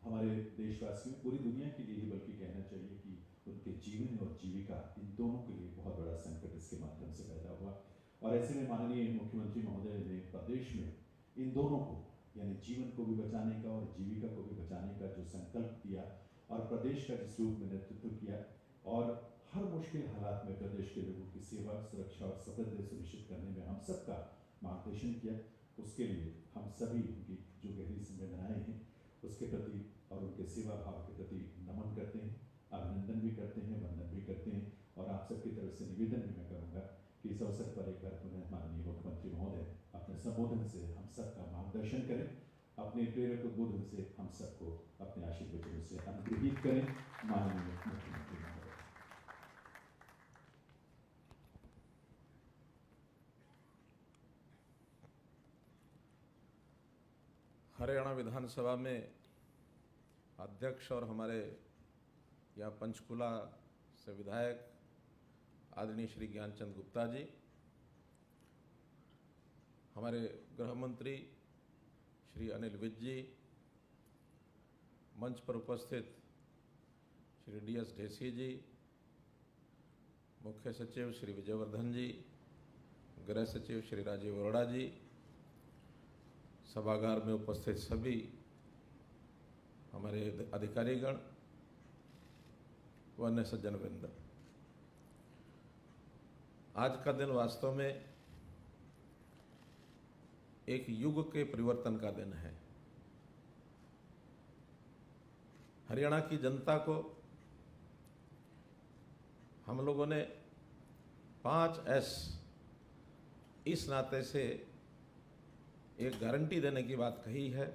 हमारे देशवासियों, पूरी दुनिया के लिए ही बल्कि कहना चाहिए कि उनके जीवन और जीविका, इन दोनों के लिए बहुत बड़ा संकट इसके माध्यम से पैदा हुआ। और ऐसे में माननीय मुख्यमंत्री महोदय ने प्रदेश में इन दोनों को, यानी जीवन को भी बचाने का और जीविका को भी बचाने का जो संकल्प दिया और प्रदेश का जिस रूप में नेतृत्व किया और हर मुश्किल हालात में प्रदेश के लोगों की सेवा, सुरक्षा और सफलता सुनिश्चित करने में हम सबका मार्गदर्शन किया, उसके लिए हम सभी उनकी जो गहरी संवेदनाएं हैं उसके प्रति और उनके सेवा भाव के प्रति नमन करते हैं, अभिनंदन भी करते हैं, वंदन भी करते हैं। और आप सबकी तरफ से निवेदन भी मैं करूँगा कि इस अवसर पर एक बार पुनः माननीय मुख्यमंत्री महोदय अपने संबोधन से हम सबका मार्गदर्शन करें, अपने प्रेरक उद्बोधन से हम सबको अपने आशीर्वादों से अनुग्रहित करें। माननीय मुख्यमंत्री महोदय। हरियाणा विधानसभा में अध्यक्ष और हमारे यहाँ पंचकुला से विधायक आदरणीय श्री ज्ञानचंद गुप्ता जी, हमारे गृह मंत्री श्री अनिल विज जी, मंच पर उपस्थित श्री DS ढेसी जी, मुख्य सचिव श्री विजयवर्धन जी, गृह सचिव श्री राजीव अरोड़ा जी, सभागार में उपस्थित सभी हमारे अधिकारीगण व अन्य सज्जन वृंद, आज का दिन वास्तव में एक युग के परिवर्तन का दिन है। हरियाणा की जनता को हम लोगों ने 5S इस नाते से एक गारंटी देने की बात कही है,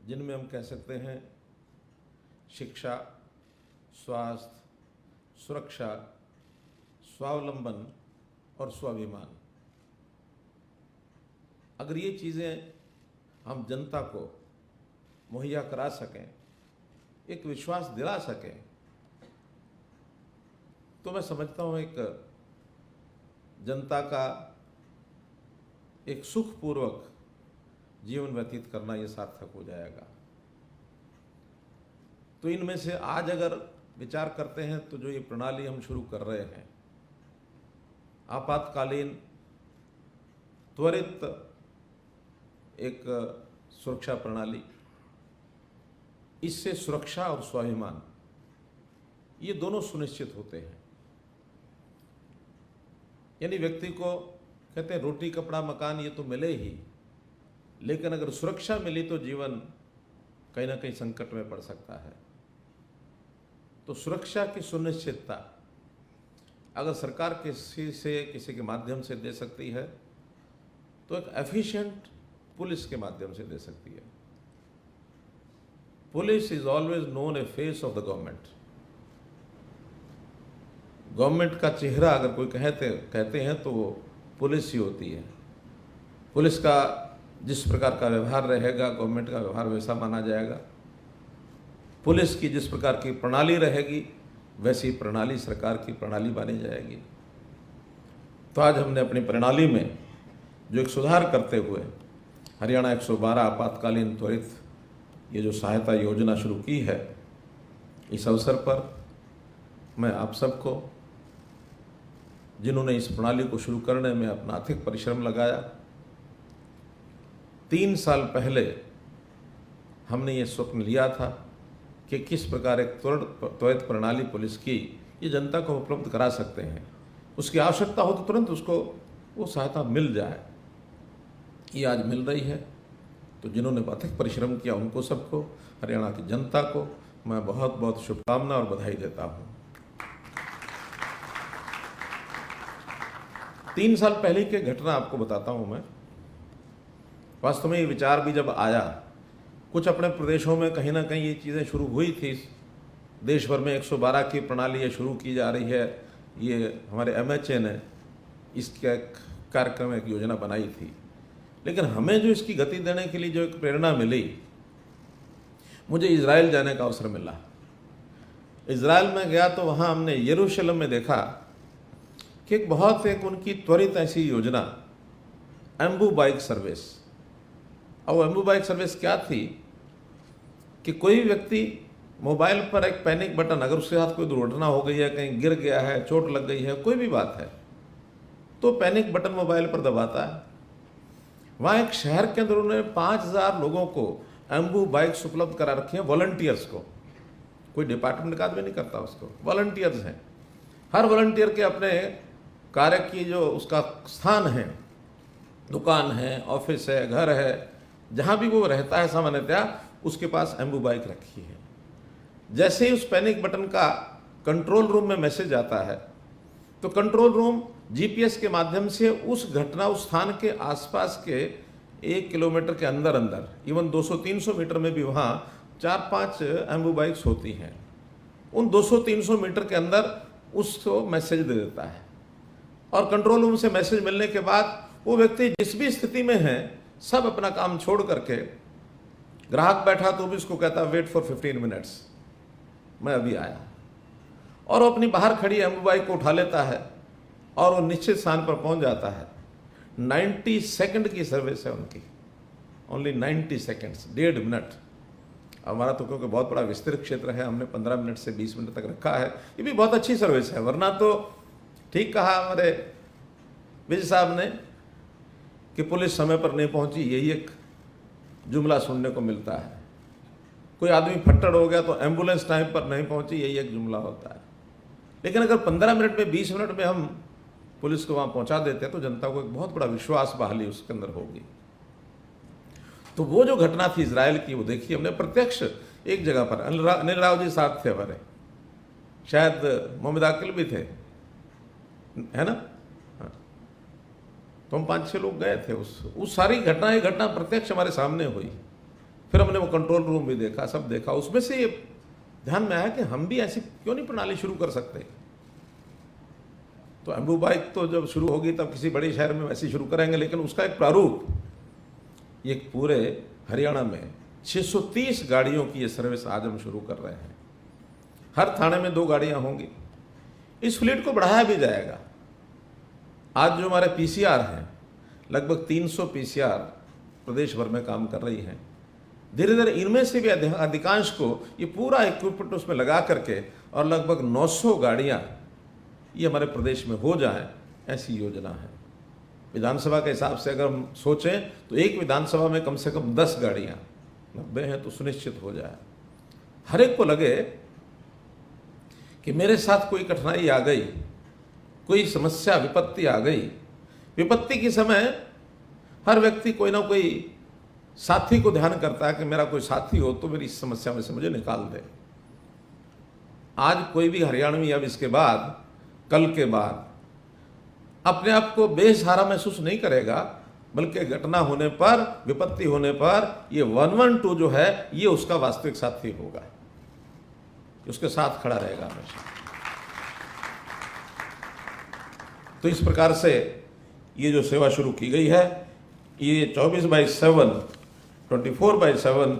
जिनमें हम कह सकते हैं शिक्षा, स्वास्थ्य, सुरक्षा, स्वावलंबन और स्वाभिमान। अगर ये चीज़ें हम जनता को मुहैया करा सकें, एक विश्वास दिला सकें, तो मैं समझता हूँ एक जनता का एक सुखपूर्वक जीवन व्यतीत करना ये सार्थक हो जाएगा। तो इनमें से आज अगर विचार करते हैं तो जो ये प्रणाली हम शुरू कर रहे हैं, आपातकालीन त्वरित एक सुरक्षा प्रणाली, इससे सुरक्षा और स्वाभिमान ये दोनों सुनिश्चित होते हैं। यानी व्यक्ति को कहते हैं रोटी कपड़ा मकान ये तो मिले ही, लेकिन अगर सुरक्षा मिली तो जीवन कहीं ना कहीं संकट में पड़ सकता है। तो सुरक्षा की सुनिश्चितता अगर सरकार किसी के माध्यम से दे सकती है तो एक एफिशिएंट पुलिस के माध्यम से दे सकती है। Police is always known A face of the government. Government का चेहरा अगर कोई कहते हैं तो वो पुलिस ही होती है। पुलिस का जिस प्रकार का व्यवहार रहेगा, गवर्नमेंट का व्यवहार वैसा माना जाएगा। पुलिस की जिस प्रकार की प्रणाली रहेगी, वैसी प्रणाली सरकार की प्रणाली मानी जाएगी। तो आज हमने अपनी प्रणाली में जो एक सुधार करते हुए हरियाणा 112 आपातकालीन त्वरित ये जो सहायता योजना शुरू की है, इस अवसर पर मैं आप सबको, जिन्होंने इस प्रणाली को शुरू करने में अपना अथक परिश्रम लगाया, 3 साल पहले हमने ये स्वप्न लिया था कि किस प्रकार एक त्वरित प्रणाली पुलिस की ये जनता को उपलब्ध करा सकते हैं। उसकी आवश्यकता हो तो तुरंत उसको वो सहायता मिल जाए। ये आज मिल रही है। तो जिन्होंने अथक परिश्रम किया उनको सबको, हरियाणा की जनता को मैं बहुत बहुत शुभकामना और बधाई देता हूँ। 3 साल पहले की घटना आपको बताता हूँ मैं। वास्तव में ये विचार भी जब आया, कुछ अपने प्रदेशों में कहीं ना कहीं ये चीज़ें शुरू हुई थी। देश भर में 112 की प्रणाली ये शुरू की जा रही है। ये हमारे MHA ने इसका कार्यक्रम, एक योजना बनाई थी। लेकिन हमें जो इसकी गति देने के लिए जो एक प्रेरणा मिली, मुझे इजराइल जाने का अवसर मिला। इजराइल में गया तो वहाँ हमने यरूशलेम में देखा कि एक उनकी त्वरित ऐसी योजना, एम्बू बाइक सर्विस। और एम्बू बाइक सर्विस क्या थी कि कोई व्यक्ति मोबाइल पर एक पैनिक बटन, अगर उसके साथ कोई दुर्घटना हो गई है, कहीं गिर गया है, चोट लग गई है, कोई भी बात है, तो पैनिक बटन मोबाइल पर दबाता है। वहाँ एक शहर के अंदर उन्होंने 5000 लोगों को एम्बू बाइक्स उपलब्ध करा रखी हैं, वॉलंटियर्स को। कोई डिपार्टमेंट का आदमी नहीं करता उसको, वॉलंटियर्स हैं। हर वॉलंटियर के अपने कार्य की जो उसका स्थान है, दुकान है, ऑफिस है, घर है, जहाँ भी वो रहता है सामान्यतः, उसके पास एम्बू बाइक रखी है। जैसे ही उस पैनिक बटन का कंट्रोल रूम में मैसेज आता है, तो कंट्रोल रूम GPS के माध्यम से उस घटना, उस स्थान के आसपास के 1 किलोमीटर के अंदर अंदर, इवन 200-300 मीटर में भी वहाँ 4-5 एम्बू बाइक्स होती हैं। उन 200-300 मीटर के अंदर उसको मैसेज दे देता है। और कंट्रोल रूम से मैसेज मिलने के बाद वो व्यक्ति जिस भी स्थिति में है, सब अपना काम छोड़ करके, ग्राहक बैठा तो भी उसको कहता वेट फॉर 15 मिनट्स, मैं अभी आया। और वो अपनी बाहर खड़ी एम्बू बाइक को उठा लेता है और वो निश्चित स्थान पर पहुंच जाता है। 90 सेकंड की सर्विस है उनकी, ओनली 90 सेकंड्स, 1.5 मिनट। हमारा तो क्योंकि बहुत बड़ा विस्तृत क्षेत्र है, हमने 15 मिनट से 20 मिनट तक रखा है। ये भी बहुत अच्छी सर्विस है। वरना तो ठीक कहा हमारे विजय साहब ने कि पुलिस समय पर नहीं पहुंची, यही एक जुमला सुनने को मिलता है। कोई आदमी फट्टड़ हो गया तो एम्बुलेंस टाइम पर नहीं पहुंची, यही एक जुमला होता है। लेकिन अगर 15 मिनट में, 20 मिनट में हम पुलिस को वहां पहुंचा देते हैं तो जनता को एक बहुत बड़ा विश्वास बहाली उसके अंदर होगी। तो वो जो घटना थी इजराइल की, वो देखी हमने प्रत्यक्ष एक जगह पर। अनिल राव जी साथ थे हमारे, शायद मोहम्मद आकिल भी थे, है ना? हाँ। तो हम 5-6 लोग गए थे। उस सारी घटना प्रत्यक्ष हमारे सामने हुई। फिर हमने वो कंट्रोल रूम भी देखा, सब देखा। उसमें से ये ध्यान में आया कि हम भी ऐसी क्यों नहीं प्रणाली शुरू कर सकते। तो एम्बू बाइक तो जब शुरू होगी तब किसी बड़े शहर में वैसे शुरू करेंगे, लेकिन उसका एक प्रारूप, ये पूरे हरियाणा में 630 गाड़ियों की ये सर्विस आज हम शुरू कर रहे हैं। हर थाने में 2 गाड़ियां होंगी। इस फ्लीट को बढ़ाया भी जाएगा। आज जो हमारे PCR हैं, लगभग 300 PCR प्रदेश भर में काम कर रही हैं। धीरे धीरे इनमें से भी अधिकांश को ये पूरा इक्विपमेंट उसमें लगा करके और लगभग 900 गाड़ियां ये हमारे प्रदेश में हो जाए, ऐसी योजना है। विधानसभा के हिसाब से अगर हम सोचें तो एक विधानसभा में कम से कम 10 गाड़ियां, 90 हैं तो सुनिश्चित हो जाए। हर एक को लगे कि मेरे साथ कोई कठिनाई आ गई, कोई समस्या, विपत्ति आ गई। विपत्ति के समय हर व्यक्ति कोई ना कोई साथी को ध्यान करता है कि मेरा कोई साथी हो तो मेरी इस समस्या में से मुझे निकाल दे। आज कोई भी हरियाणवी अब इसके बाद, कल के बाद अपने आप को बेसहारा महसूस नहीं करेगा, बल्कि घटना होने पर, विपत्ति होने पर ये 112 जो है ये उसका वास्तविक साथी होगा, उसके साथ खड़ा रहेगा हमेशा। तो इस प्रकार से ये जो सेवा शुरू की गई है, ये 24/7, 24/7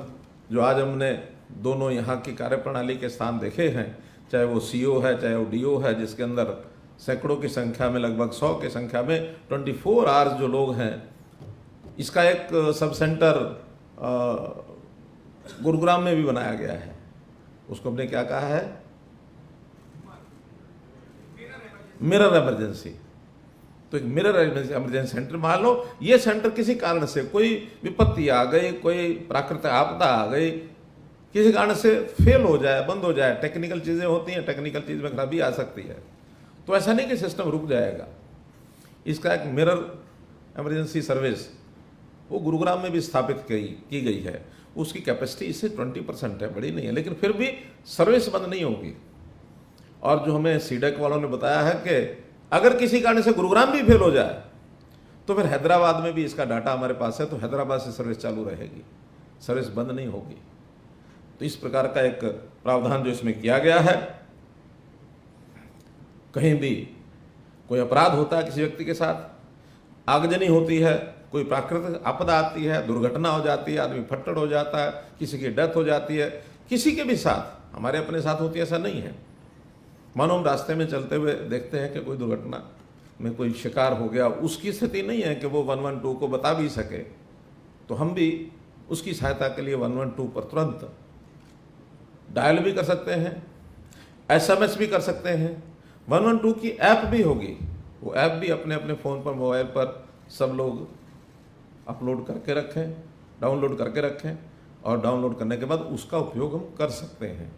जो आज हमने दोनों यहाँ की कार्यप्रणाली के स्थान देखे हैं, चाहे वो CO है, चाहे वो DO है, जिसके अंदर सैकड़ों की संख्या में, लगभग 100 की संख्या में 24 आवर्स जो लोग हैं। इसका एक सब सेंटर गुरुग्राम में भी बनाया गया है। उसको हमने क्या कहा है? Mirror emergency. तो एक मिरर इमरजेंसी सेंटर, मान लो ये सेंटर किसी कारण से कोई विपत्ति आ गई, कोई प्राकृतिक आपदा आ गई, किसी कारण से फेल हो जाए, बंद हो जाए, टेक्निकल चीजें होती हैं, टेक्निकल चीज में खराबी आ सकती है, तो ऐसा नहीं कि सिस्टम रुक जाएगा। इसका एक मिरर इमरजेंसी सर्विस वो गुरुग्राम में भी स्थापित की गई है। उसकी कैपेसिटी इससे 20% है, बड़ी नहीं है, लेकिन फिर भी सर्विस बंद नहीं होगी। और जो हमें सीडेक वालों ने बताया है कि अगर किसी कारण से गुरुग्राम भी फेल हो जाए तो फिर हैदराबाद में भी इसका डाटा हमारे पास है, तो हैदराबाद से सर्विस चालू रहेगी, सर्विस बंद नहीं होगी। तो इस प्रकार का एक प्रावधान जो इसमें किया गया है, कहीं भी कोई अपराध होता है किसी व्यक्ति के साथ, आगजनी होती है, कोई प्राकृतिक आपदा आती है, दुर्घटना हो जाती है, आदमी फट्टड़ हो जाता है, किसी की डेथ हो जाती है, किसी के भी साथ, हमारे अपने साथ होती है ऐसा नहीं है। मानो हम रास्ते में चलते हुए देखते हैं कि कोई दुर्घटना में कोई शिकार हो गया, उसकी स्थिति नहीं है कि वो 112 को बता भी सके, तो हम भी उसकी सहायता के लिए 112 पर तुरंत डायल भी कर सकते हैं, SMS भी कर सकते हैं। 112 की ऐप भी होगी, वो ऐप भी अपने अपने फ़ोन पर, मोबाइल पर सब लोग अपलोड करके रखें, डाउनलोड करके रखें, और डाउनलोड करने के बाद उसका उपयोग हम कर सकते हैं।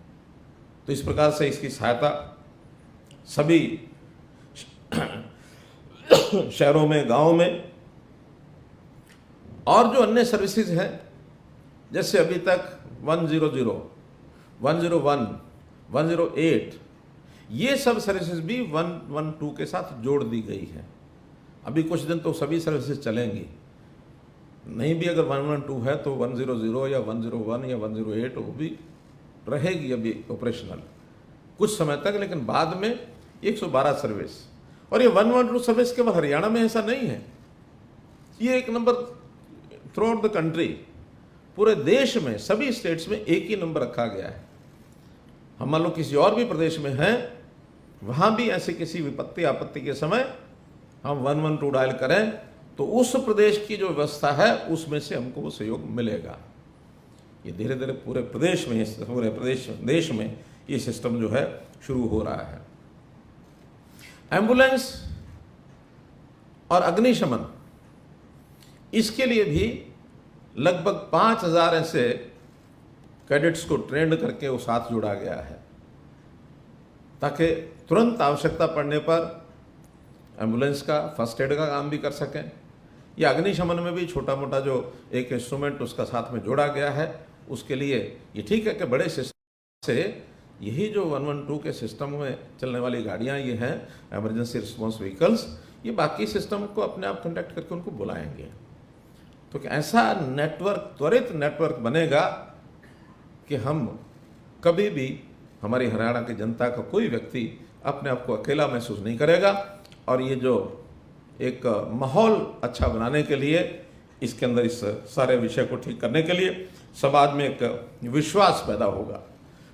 तो इस प्रकार से इसकी सहायता सभी शहरों में, गांवों में, और जो अन्य सर्विसेज हैं, जैसे अभी तक 100, 101, 108, ये सब सर्विसेज भी 112 के साथ जोड़ दी गई है। अभी कुछ दिन तो सभी सर्विसेज चलेंगी, नहीं भी अगर 112 है तो 100 या 101 या 108 वो भी रहेगी अभी ऑपरेशनल कुछ समय तक, लेकिन बाद में 112 सर्विस। और ये 112 सर्विस केवल हरियाणा में ऐसा नहीं है, ये एक number through out the country, पूरे देश में सभी स्टेट्स में एक ही नंबर रखा गया है। हम मान लो किसी और भी प्रदेश में हैं, वहां भी ऐसी किसी विपत्ति आपत्ति के समय हम 112 डायल करें तो उस प्रदेश की जो व्यवस्था है उसमें से हमको वो सहयोग मिलेगा। ये धीरे धीरे पूरे प्रदेश में, पूरे देश में ये सिस्टम जो है शुरू हो रहा है। एम्बुलेंस और अग्निशमन, इसके लिए भी लगभग 5000 ऐसे कैडेट्स को ट्रेंड करके वो साथ जोड़ा गया है, ताकि तुरंत आवश्यकता पड़ने पर एम्बुलेंस का फर्स्ट एड का काम भी कर सकें, या अग्निशमन में भी छोटा मोटा जो एक इंस्ट्रूमेंट उसका साथ में जोड़ा गया है, उसके लिए ये ठीक है कि बड़े सिस्टम से यही जो 112 के सिस्टम में चलने वाली गाड़ियाँ ये हैं इमरजेंसी रिस्पॉन्स व्हीकल्स, ये बाकी सिस्टम को अपने आप कॉन्टैक्ट करके उनको बुलाएंगे। तो कि ऐसा नेटवर्क, त्वरित नेटवर्क बनेगा कि हम कभी भी, हमारी हरियाणा की जनता का कोई व्यक्ति अपने आप को अकेला महसूस नहीं करेगा। और ये जो एक माहौल अच्छा बनाने के लिए, इसके अंदर इस सारे विषय को ठीक करने के लिए समाज में एक विश्वास पैदा होगा।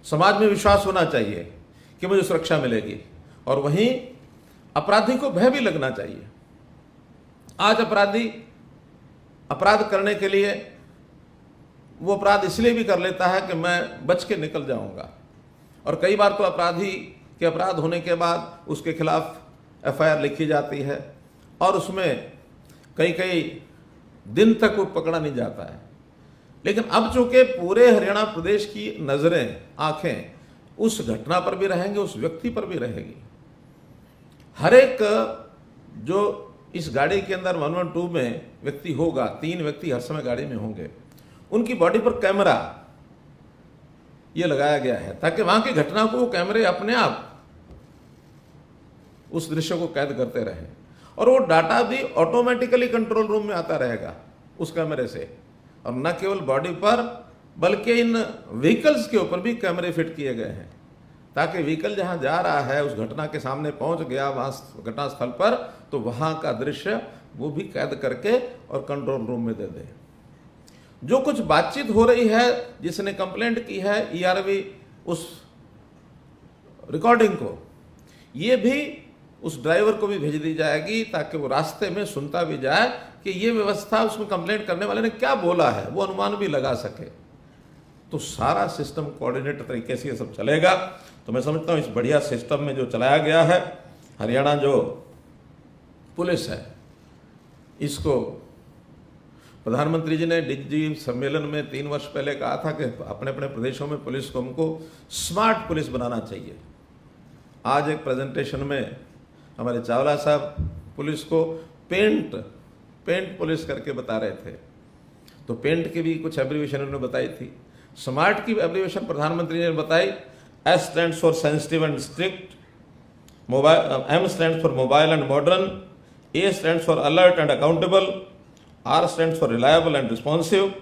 समाज में विश्वास होना चाहिए कि मुझे सुरक्षा मिलेगी, और वहीं अपराधी को भय भी लगना चाहिए। आज अपराधी अपराध करने के लिए वो अपराध इसलिए भी कर लेता है कि मैं बच के निकल जाऊंगा, और कई बार तो अपराधी के अपराध होने के बाद उसके खिलाफ FIR लिखी जाती है और उसमें कई दिन तक वो पकड़ा नहीं जाता है। लेकिन अब चूंकि पूरे हरियाणा प्रदेश की नजरें, आंखें उस घटना पर भी रहेंगे, उस व्यक्ति पर भी रहेगी। हर एक जो इस गाड़ी के अंदर 112 में व्यक्ति होगा, 3 व्यक्ति हर समय गाड़ी में होंगे, उनकी बॉडी पर कैमरा ये लगाया गया है, ताकि वहां की घटना को वो कैमरे अपने आप उस दृश्य को कैद करते रहे, और वो डाटा भी ऑटोमेटिकली कंट्रोल रूम में आता रहेगा उस कैमरे से। और न केवल बॉडी पर बल्कि इन व्हीकल्स के ऊपर भी कैमरे फिट किए गए हैं, ताकि व्हीकल जहां जा रहा है, उस घटना के सामने पहुंच गया वहां घटना स्थल पर, तो वहां का दृश्य वो भी कैद करके और कंट्रोल रूम में दे दे। जो कुछ बातचीत हो रही है, जिसने कंप्लेंट की है, ERV उस रिकॉर्डिंग को, ये भी उस ड्राइवर को भी भेज दी जाएगी, ताकि वो रास्ते में सुनता भी जाए कि ये व्यवस्था, उसमें कंप्लेंट करने वाले ने क्या बोला है, वो अनुमान भी लगा सके। तो सारा सिस्टम कोऑर्डिनेट तरीके से ये सब चलेगा। तो मैं समझता हूँ इस बढ़िया सिस्टम में जो चलाया गया है, हरियाणा जो पुलिस है, इसको प्रधानमंत्री जी ने डिजी सम्मेलन में 3 वर्ष पहले कहा था कि अपने अपने प्रदेशों में पुलिस को हमको स्मार्ट पुलिस बनाना चाहिए। आज एक प्रेजेंटेशन में हमारे चावला साहब पुलिस को पेंट पुलिस करके बता रहे थे, तो पेंट की भी कुछ एब्रीविएशन उन्होंने बताई थी। स्मार्ट की एब्रीविएशन प्रधानमंत्री ने बताई, S stands for sensitive and strict, M stands for mobile and modern, A stands for alert and accountable, R stands for reliable and responsive,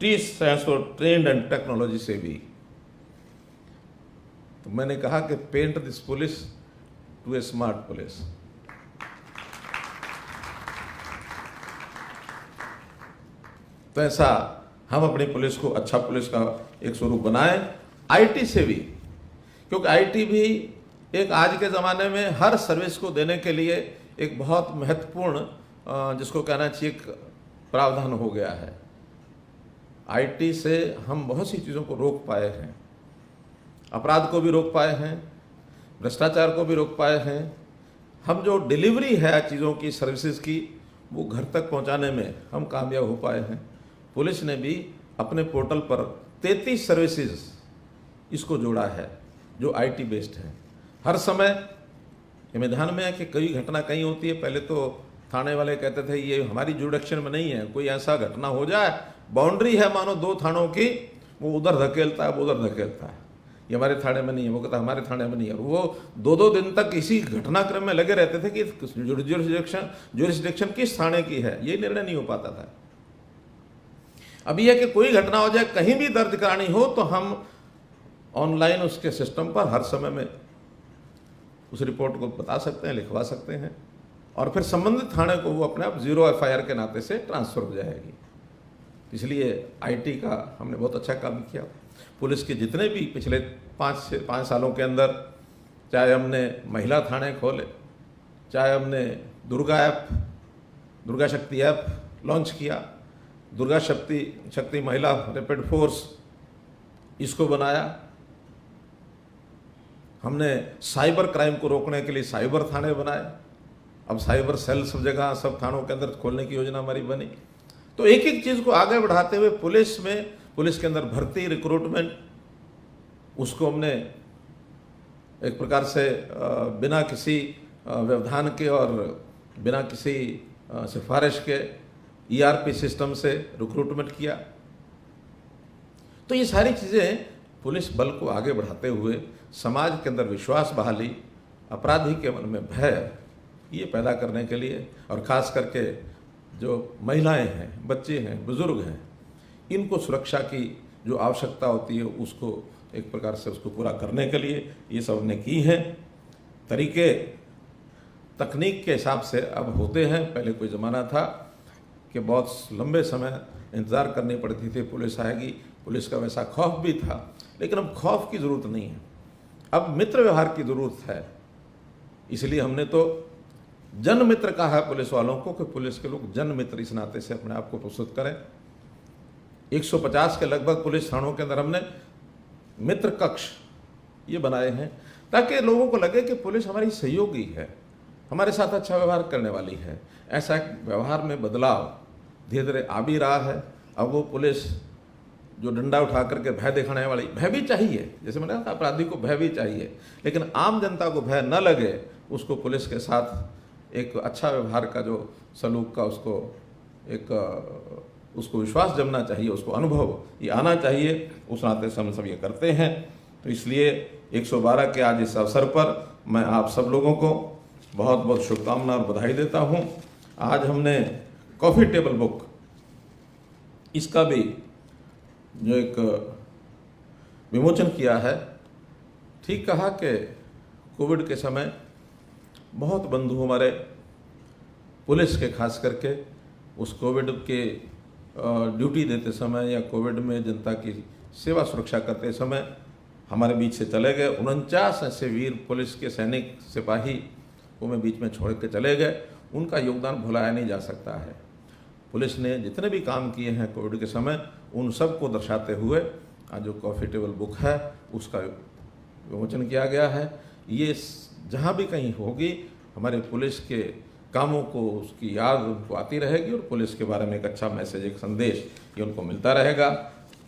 T stands for trained and technology savvy। तो मैंने कहा कि paint this police to a smart police. तो ऐसा हम अपनी police को अच्छा पुलिस का एक स्वरूप बनाएं, आईटी से भी, क्योंकि आईटी भी एक आज के ज़माने में हर सर्विस को देने के लिए एक बहुत महत्वपूर्ण जिसको कहना चाहिए प्रावधान हो गया है। आईटी से हम बहुत सी चीज़ों को रोक पाए हैं, अपराध को भी रोक पाए हैं, भ्रष्टाचार को भी रोक पाए हैं। हम जो डिलीवरी है चीज़ों की, सर्विसेज की, वो घर तक पहुंचाने में हम कामयाब हो पाए हैं। पुलिस ने भी अपने पोर्टल पर 33 सर्विसेज इसको जोड़ा है जो आईटी बेस्ड है। हर समय ये में ध्यान में है कि कई घटना कहीं होती है, पहले तो थाने वाले कहते थे ये हमारी जुरिडिक्शन में नहीं है, कोई ऐसा घटना हो जाए, बाउंड्री है मानो 2 थानों की, वो उधर धकेलता है, वो उधर धकेलता है, ये हमारे थाने में नहीं है, वो कहता हमारे थाने में नहीं है। वो 2-2 दिन तक इसी घटनाक्रम में लगे रहते थे कि जुरिडिक्शन किस थाने की है, ये निर्णय नहीं हो पाता था। अब यह कि कोई घटना हो जाए, कहीं भी दर्ज करानी हो, तो हम ऑनलाइन उसके सिस्टम पर हर समय में उस रिपोर्ट को बता सकते हैं, लिखवा सकते हैं, और फिर संबंधित थाने को वो अपने आप 0 FIR के नाते से ट्रांसफर हो जाएगी। इसलिए आईटी का हमने बहुत अच्छा काम किया। पुलिस के जितने भी पिछले 5 सालों के अंदर, चाहे हमने महिला थाने खोले, चाहे हमने दुर्गा शक्ति ऐप लॉन्च किया, दुर्गा शक्ति महिला रैपिड फोर्स इसको बनाया, हमने साइबर क्राइम को रोकने के लिए साइबर थाने बनाए, अब साइबर सेल सब जगह सब थानों के अंदर खोलने की योजना हमारी बनी। तो एक एक चीज़ को आगे बढ़ाते हुए पुलिस के अंदर भर्ती, रिक्रूटमेंट, उसको हमने एक प्रकार से बिना किसी व्यवधान के और बिना किसी सिफारिश के ERP सिस्टम से रिक्रूटमेंट किया। तो ये सारी चीज़ें पुलिस बल को आगे बढ़ाते हुए समाज के अंदर विश्वास बहाली, अपराधी के मन में भय, ये पैदा करने के लिए, और ख़ास करके जो महिलाएं हैं, बच्चे हैं, बुजुर्ग हैं, इनको सुरक्षा की जो आवश्यकता होती है उसको एक प्रकार से उसको पूरा करने के लिए ये सब हमने की हैं। तरीके तकनीक के हिसाब से अब होते हैं। पहले कोई ज़माना था कि बहुत लंबे समय इंतज़ार करनी पड़ती थी, पुलिस आएगी, पुलिस का वैसा खौफ भी था, लेकिन अब खौफ की ज़रूरत नहीं है, अब मित्र व्यवहार की ज़रूरत है। इसलिए हमने तो जन मित्र कहा है पुलिस वालों को कि पुलिस के लोग जन मित्र इस नाते से अपने आप को प्रस्तुत करें। 150 के लगभग पुलिस थानों के अंदर हमने मित्र कक्ष ये बनाए हैं, ताकि लोगों को लगे कि पुलिस हमारी सहयोगी है, हमारे साथ अच्छा व्यवहार करने वाली है। ऐसा एक व्यवहार में बदलाव धीरे धीरे आ भी रहा है। अब वो पुलिस जो डंडा उठा करके भय दिखाने वाली, भय भी चाहिए, जैसे मैंने कहा अपराधी को भय भी चाहिए, लेकिन आम जनता को भय न लगे, उसको पुलिस के साथ एक अच्छा व्यवहार का जो सलूक का उसको विश्वास जमना चाहिए, उसको अनुभव ये आना चाहिए, उस नाते से हम सब ये करते हैं। तो इसलिए 112 के आज इस अवसर पर मैं आप सब लोगों को बहुत बहुत शुभकामना और बधाई देता हूँ। आज हमने कॉफ़ी टेबल बुक इसका भी जो एक विमोचन किया है। ठीक कहा कि कोविड के समय बहुत बंधु हमारे पुलिस के खास करके उस कोविड के ड्यूटी देते समय या कोविड में जनता की सेवा सुरक्षा करते समय हमारे बीच से चले गए। 49 ऐसे वीर पुलिस के सैनिक सिपाही वो में बीच में छोड़ के चले गए। उनका योगदान भुलाया नहीं जा सकता है। पुलिस ने जितने भी काम किए हैं कोविड के समय, उन सब को दर्शाते हुए आज जो कॉफ़ी टेबल बुक है उसका विमोचन किया गया है। ये जहाँ भी कहीं होगी हमारे पुलिस के कामों को, उसकी याद उनको आती रहेगी और पुलिस के बारे में एक अच्छा मैसेज, एक संदेश ये उनको मिलता रहेगा।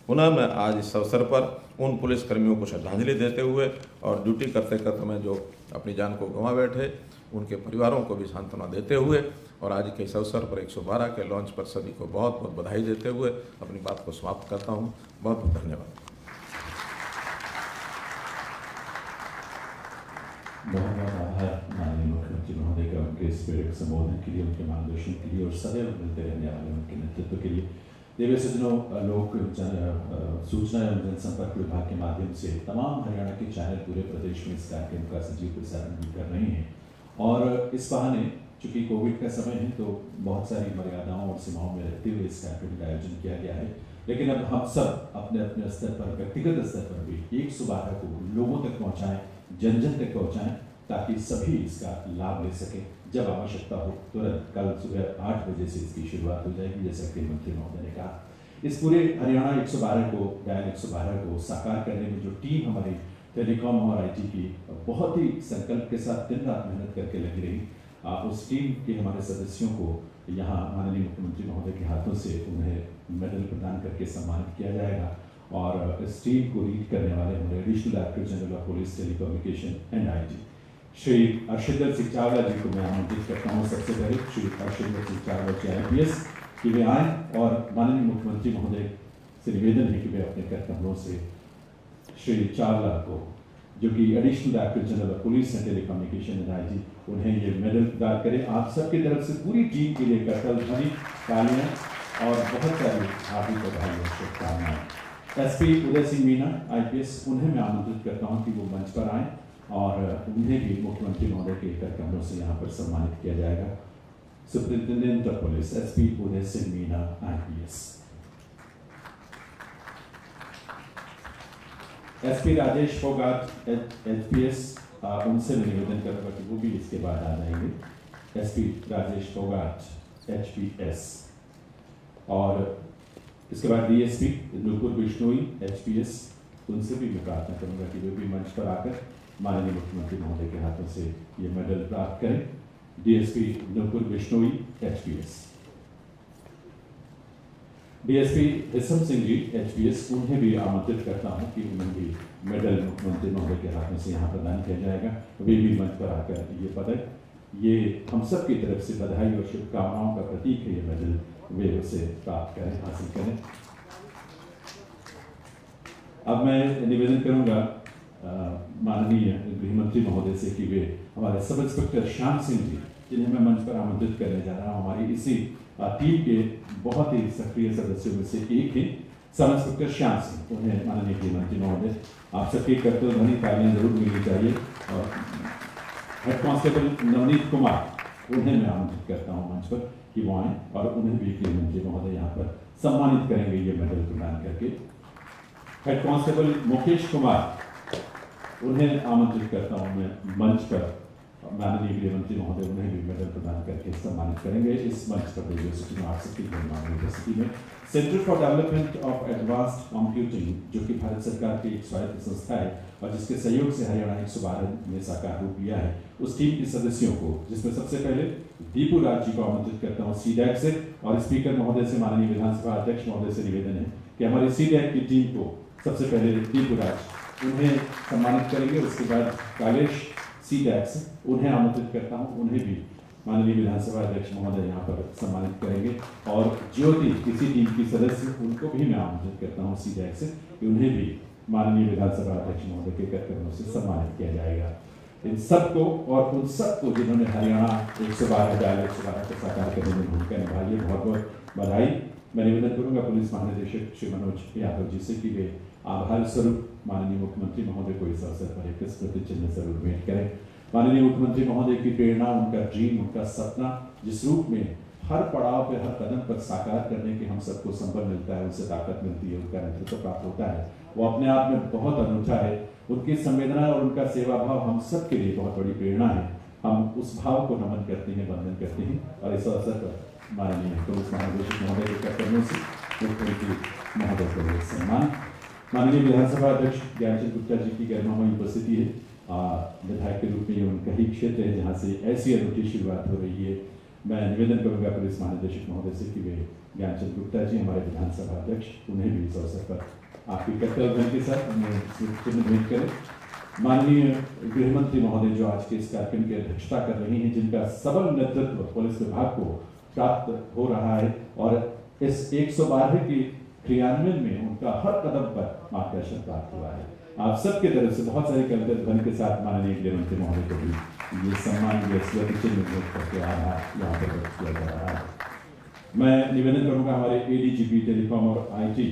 पुनः मैं आज इस अवसर पर उन पुलिसकर्मियों को श्रद्धांजलि देते हुए और ड्यूटी करते करते में जो अपनी जान को गंवा बैठे उनके परिवारों को भी सांत्वना देते हुए और आज के इस अवसर पर 112 के लॉन्च पर सभी को बहुत बहुत बधाई देते हुए अपनी बात को समाप्त करता हूँ। बहुत बहुत धन्यवाद। बहुत बहुत आभार माननीय मुख्यमंत्री महोदय का उनके स्पिरिट संबोधन के लिए, उनके मार्गदर्शन के लिए और सदैव मिलते रहने वाले उनके नेतृत्व के लिए। देवी सज्जनों, लोक सूचना एवं जनसंपर्क विभाग के माध्यम से तमाम हरियाणा के चैनल पूरे प्रदेश में इस कार्यक्रम का सजीव प्रसारण भी कर रहे हैं और इस बहाने चूंकि कोविड का समय है तो बहुत सारी मर्यादाओं और सीमाओं में रहते हुए इस कार्यक्रम का आयोजन किया गया है। लेकिन अब हम सब अपने अपने स्तर पर, व्यक्तिगत स्तर पर भी 112 को लोगों तक पहुँचाएं, जन जन तक पहुँचाएं ताकि सभी इसका लाभ ले सकें। जब आवश्यकता हो तुरंत कल सुबह 8 बजे से इसकी शुरुआत हो जाएगी, जैसा कि मंत्री महोदय ने कहा। इस पूरे हरियाणा 112 को, डायल 112 को साकार करने में जो टीम हमारी टेलीकॉम और आईटी की बहुत ही संकल्प के साथ दिन रात मेहनत करके लगी रही, उस टीम के हमारे सदस्यों को यहाँ माननीय मुख्यमंत्री महोदय के हाथों से उन्हें मेडल प्रदान करके सम्मानित किया जाएगा। और इस टीम को लीड करने वाले हमारे additional director general of police telecommunication and IT Shri Arshdar Singh Chawla ji को मैं आमंत्रित करता हूँ। सबसे पहले श्री अर्शदर सिंह चावला जी IPS कि वे आए और माननीय मुख्यमंत्री महोदय से निवेदन है कि वे अपने कर्तव्यों से श्री चावला को, जो कि additional director general of police and telecommunication and IT, उन्हें ये मेडल प्रदान करें। आप सबकी तरफ से पूरी टीम के लिए करतल ध्वनि, तालियां और बहुत सारी हार्दिक बधाई और शुभकामनाएं। SP उदय सिंह मीना IPS, उन्हें मैं आमंत्रित करता हूँ कि वो मंच पर आए और उन्हें भी मुख्यमंत्री महोदय के कार्यक्रमों से यहाँ पर सम्मानित किया जाएगा। Superintendent of police SP Uday Singh Meena IPS। SP Rajesh Phogat HPS, उनसे मैं निवेदन करूँगा कि वो भी इसके बाद आ जाएंगे। SP Rajesh Phogat HPS। और इसके बाद DSP नुपुर बिश्नोई HPS, उनसे भी मैं प्रार्थना करूँगा कि वे भी मंच पर आकर माननीय मुख्यमंत्री महोदय के हाथों से ये मेडल प्राप्त करें। DSP Nupur Bishnoi HPS। DSP हिसम Singh ji HPS, उन्हें भी आमंत्रित करता हूं कि उन्हें भी मेडल मुख्यमंत्री महोदय के हाथों से यहाँ प्रदान किया जाएगा। वे भी मंच पर आकर ये पदक, ये हम सब की तरफ से बधाई और शुभकामनाओं का प्रतीक है। ये मेडल वे उसे प्राप्त करें, हासिल करें। अब मैं निवेदन करूंगा माननीय गृह मंत्री महोदय से कि वे हमारे सब इंस्पेक्टर श्याम सिंह जी, जिन्हें मैं मंच पर आमंत्रित करने जा रहा हूँ, हमारी इसी टीम के बहुत ही सक्रिय सदस्यों में से एक हैं सब इंस्पेक्टर श्याम सिंह, उन्हें माननीय गृह मंत्री महोदय आप सबके कर्तव्य ध्वनि तालियां जरूर मिलनी चाहिए। और हेड कांस्टेबल नवनीत कुमार, उन्हें मैं आमंत्रित करता हूँ मंच पर कि वो आए और उन्हें भी गृह मंत्री महोदय यहाँ पर सम्मानित करेंगे ये मेडल प्रदान करके। हेड कांस्टेबल मुकेश कुमार, उन्हें आमंत्रित करता हूँ मैं मंच पर, माननीय गृह मंत्री महोदय उन्हें भी मेडल प्रदान करके सम्मानित करेंगे। इस मंच पर यूनिवर्सिटी में centre for development of advanced computing, जो कि भारत सरकार की एक स्वायत्त संस्था है और जिसके सहयोग से हरियाणा 112 ने साकार रूप लिया है, उस टीम के सदस्यों को, जिसमें सबसे पहले दीपू राज जी को आमंत्रित करता हूँ CDAC से, और स्पीकर महोदय से, माननीय विधानसभा अध्यक्ष महोदय से निवेदन है कि हमारी CDAC की टीम को सबसे पहले दीपू राज उन्हें सम्मानित करेंगे। उसके बाद कालेश CDAC से, उन्हें आमंत्रित करता हूँ, उन्हें भी माननीय विधानसभा अध्यक्ष महोदय यहाँ पर सम्मानित करेंगे। और ज्योति किसी टीम की सदस्य, उनको भी मैं आमंत्रित करता हूँ CDAC से कि उन्हें भी माननीय विधानसभा अध्यक्ष महोदय के कार्यक्रमों से सम्मानित किया जाएगा। इन सबको और उन सबको जिन्होंने हरियाणा 112 डायल 112 को साकार करने में भूमिका निभाई है, बहुत बहुत बधाई। मैं निवेदन करूंगा पुलिस महानिदेशक श्री मनोज यादव जी से कि वे आभार स्वरूप माननीय मुख्यमंत्री महोदय को इस अवसर पर एक स्मृति चिन्ह स्वरूप भेंट करें। माननीय मुख्यमंत्री महोदय की प्रेरणा, उनका ड्रीम, उनका सपना, जिस रूप में हर पड़ाव पे, हर कदम पर साकार करने के हम सबको संबल मिलता है, उनसे ताकत मिलती है, उनका नेतृत्व प्राप्त होता है, वो अपने आप में बहुत अनूठा है। उनकी संवेदना और उनका सेवा भाव हम सब के लिए बहुत बड़ी प्रेरणा है। हम उस भाव को नमन करते हैं, वंदन करते हैं। और इस अवसर पर माननीय पुलिस महानिदेशक महोदय के कर्तव्यों से मुख्यमंत्री महोदय को सम्मान। माननीय विधानसभा अध्यक्ष ज्ञानचंद गुप्ता जी की गरिमामयी उपस्थिति है। विधायक के रूप में ये उनका ही क्षेत्र है जहाँ से ऐसी अनूठी शुरुआत हो रही है। मैं निवेदन करूंगा पुलिस महानिदेशक महोदय से कि वे ज्ञानचंद गुप्ता जी हमारे विधानसभा अध्यक्ष, उन्हें भी इस अवसर पर आपके कर्तव्य ध्वनि के साथ उन्हें चिन्ह भेंट करें। माननीय गृह मंत्री महोदय जो आज के इस कार्यक्रम की अध्यक्षता कर रही हैं, जिनका सबल नेतृत्व पुलिस विभाग को प्राप्त हो रहा है और इस 112 की क्रियान्वयन में उनका हर कदम पर मार्गदर्शन प्राप्त हुआ है। आप सबके तरफ से बहुत सारे कर्तव्य ध्वनि के साथ माननीय गृह मंत्री महोदय को भी ये सम्मान, ये स्मृति चिन्ह भेंट करके आभार यहाँ पर व्यक्त किया जा रहा है। मैं निवेदन करूंगा हमारे एडीजीपी टेलीकॉम और आईटी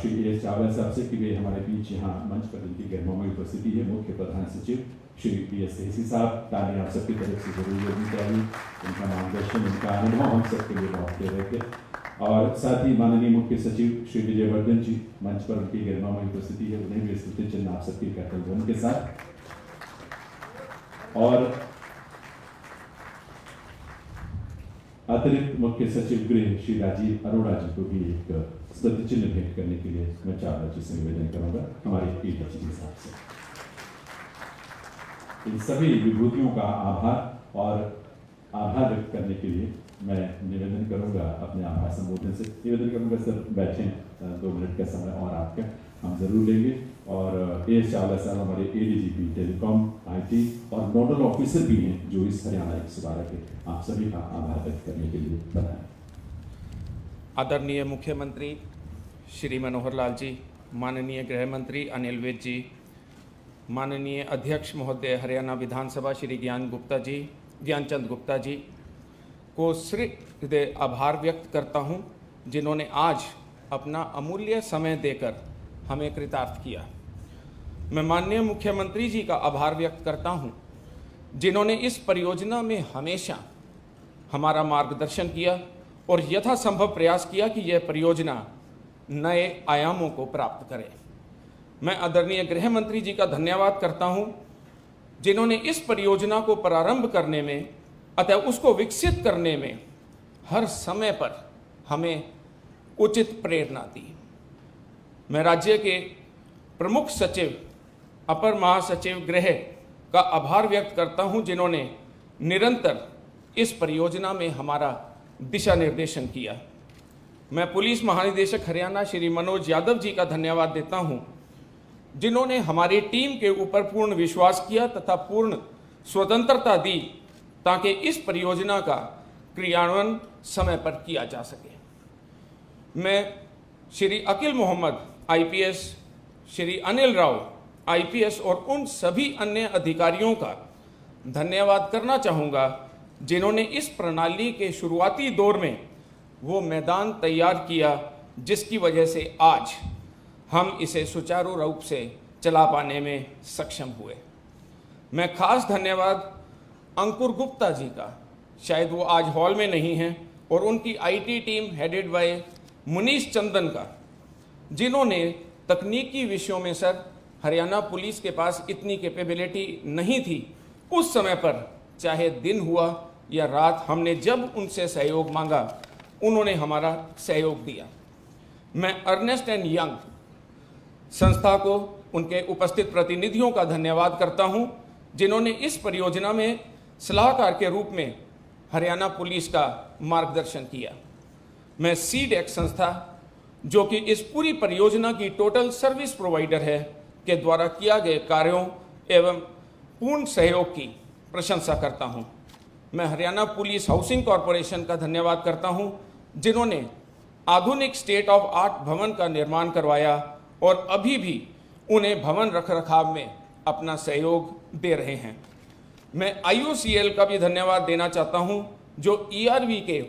श्री एस चावला साहब से कि वे हमारे बीच यहाँ मंच पर इनकी गैरमौजूद उपस्थिति है। मुख्य प्रधान सचिव श्री PS देसी साहब, ताली आप सबकी तरफ से जरूर लेनी चाहिए। उनका मार्गदर्शन, उनका अनुभव हम सबके लिए बहुत प्रेरक रहते। और साथ ही माननीय मुख्य सचिव श्री विजयवर्धन जी मंच पर उनकी गैरमौजूद उपस्थिति है, उन्हें भी स्मृति चिन्ह आप सबकी कर्तव्य के साथ। और अतिरिक्त मुख्य सचिव गृह श्री राजीव अरोड़ा जी को भी एक स्मृति चिन्ह भेंट करने के लिए मैं चावला जी से निवेदन करूंगा हमारे एडीजीपी साहब से। इन सभी विभूतियों का आभार व्यक्त करने के लिए मैं निवेदन करूंगा, अपने आभार संबोधन से निवेदन करूंगा सर बैठें, 2 मिनट का समय और आपका हम जरूर लेंगे। और एस चावला साहब हमारे एडीजीपी टेलीकॉम आईटी और नोडल ऑफिसर भी हैं जो इस हरियाणा 112 के आप सभी का आभार व्यक्त करने के लिए बताएं। आदरणीय मुख्यमंत्री श्री मनोहर लाल जी, माननीय गृह मंत्री अनिल विज जी, माननीय अध्यक्ष महोदय हरियाणा विधानसभा श्री ज्ञानचंद गुप्ता जी को हृदय आभार व्यक्त करता हूं, जिन्होंने आज अपना अमूल्य समय देकर हमें कृतार्थ किया। मैं माननीय मुख्यमंत्री जी का आभार व्यक्त करता हूं, जिन्होंने इस परियोजना में हमेशा हमारा मार्गदर्शन किया और यथासंभव प्रयास किया कि यह परियोजना नए आयामों को प्राप्त करे। मैं आदरणीय गृह मंत्री जी का धन्यवाद करता हूं, जिन्होंने इस परियोजना को प्रारंभ करने में अतः उसको विकसित करने में हर समय पर हमें उचित प्रेरणा दी। मैं राज्य के प्रमुख सचिव, अपर महासचिव गृह का आभार व्यक्त करता हूं, जिन्होंने निरंतर इस परियोजना में हमारा दिशा निर्देशन किया। मैं पुलिस महानिदेशक हरियाणा श्री मनोज यादव जी का धन्यवाद देता हूं, जिन्होंने हमारी टीम के ऊपर पूर्ण विश्वास किया तथा पूर्ण स्वतंत्रता दी ताकि इस परियोजना का क्रियान्वयन समय पर किया जा सके। मैं श्री अकील मोहम्मद IPS, श्री अनिल राव IPS और उन सभी अन्य अधिकारियों का धन्यवाद करना चाहूँगा, जिन्होंने इस प्रणाली के शुरुआती दौर में वो मैदान तैयार किया जिसकी वजह से आज हम इसे सुचारू रूप से चला पाने में सक्षम हुए। मैं खास धन्यवाद अंकुर गुप्ता जी का, शायद वो आज हॉल में नहीं हैं, और उनकी IT team headed by Munish Chandan का, जिन्होंने तकनीकी विषयों में सर हरियाणा पुलिस के पास इतनी कैपेबिलिटी नहीं थी उस समय पर, चाहे दिन हुआ या रात, हमने जब उनसे सहयोग मांगा उन्होंने हमारा सहयोग दिया। मैं अर्नेस्ट एंड यंग संस्था को, उनके उपस्थित प्रतिनिधियों का धन्यवाद करता हूं, जिन्होंने इस परियोजना में सलाहकार के रूप में हरियाणा पुलिस का मार्गदर्शन किया। मैं CDEC संस्था, जो कि इस पूरी परियोजना की टोटल सर्विस प्रोवाइडर है, के द्वारा किया गए कार्यों एवं पूर्ण सहयोग की प्रशंसा करता हूं। मैं हरियाणा पुलिस हाउसिंग कॉरपोरेशन का धन्यवाद करता हूं, जिन्होंने आधुनिक स्टेट ऑफ आर्ट भवन का निर्माण करवाया और अभी भी उन्हें भवन रखरखाव में अपना सहयोग दे रहे हैं। मैं IOCL का भी धन्यवाद देना चाहता हूं, जो ERV के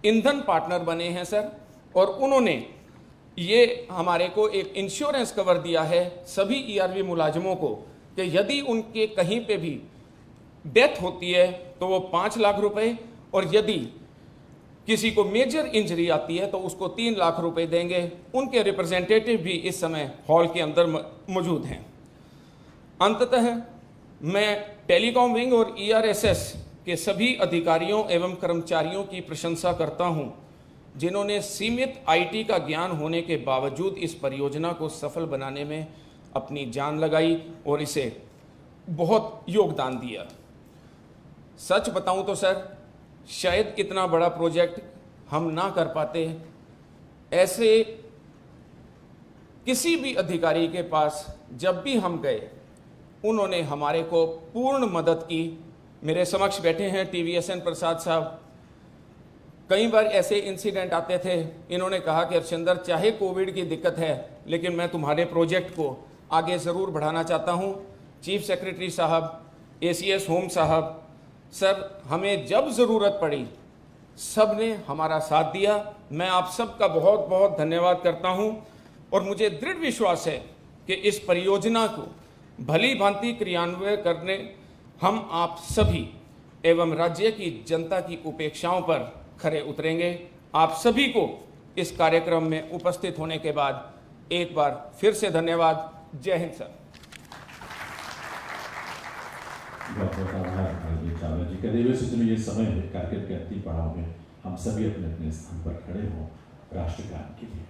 ईंधन पार्टनर बने हैं सर, और उन्होंने ये हमारे को एक इंश्योरेंस कवर दिया है सभी ERV मुलाजिमों को कि यदि उनके कहीं पे भी डेथ होती है तो वो 5 लाख रुपए, और यदि किसी को मेजर इंजरी आती है तो उसको 3 लाख रुपए देंगे। उनके रिप्रेजेंटेटिव भी इस समय हॉल के अंदर मौजूद हैं। अंततः मैं टेलीकॉम विंग और ERSS के सभी अधिकारियों एवं कर्मचारियों की प्रशंसा करता हूं, जिन्होंने सीमित IT का ज्ञान होने के बावजूद इस परियोजना को सफल बनाने में अपनी जान लगाई और इसे बहुत योगदान दिया। सच बताऊं तो सर, शायद इतना बड़ा प्रोजेक्ट हम ना कर पाते ऐसे किसी भी अधिकारी के पास जब भी हम गए, उन्होंने हमारे को पूर्ण मदद की। मेरे समक्ष बैठे हैं TVSN प्रसाद साहब। कई बार ऐसे इंसिडेंट आते थे, इन्होंने कहा कि हरचंदर, चाहे कोविड की दिक्कत है लेकिन मैं तुम्हारे प्रोजेक्ट को आगे ज़रूर बढ़ाना चाहता हूँ। चीफ सेक्रेटरी साहब, ACS होम साहब, सर, हमें जब ज़रूरत पड़ी सब ने हमारा साथ दिया। मैं आप सबका बहुत बहुत धन्यवाद करता हूँ और मुझे दृढ़ विश्वास है कि इस परियोजना को भली भांति क्रियान्वयन करने हम आप सभी एवं राज्य की जनता की उपेक्षाओं पर खरे उतरेंगे। आप सभी को इस कार्यक्रम में उपस्थित होने के बाद एक बार फिर से धन्यवाद। जय हिंद सर। बहुत बहुत आभार भाई चावला जी का। देवे सूचना ये समय है कारगिल के अंतिम पड़ाव में हम सभी अपने अपने स्थान पर खड़े हों राष्ट्र गान के लिए।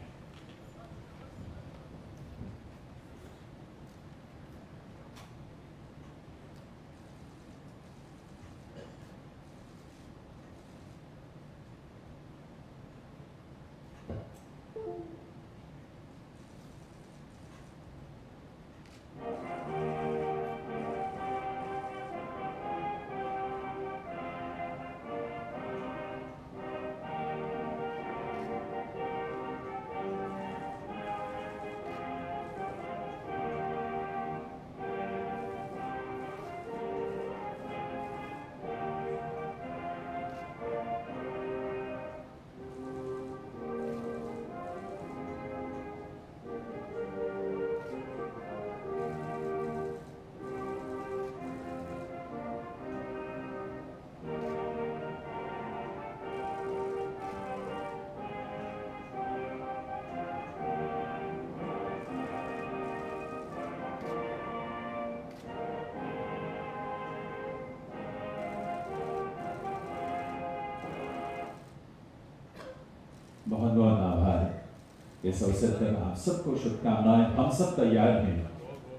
बहुत बहुत आभार। इस अवसर पर आप सबको शुभकामनाएं। हम सब तैयार हैं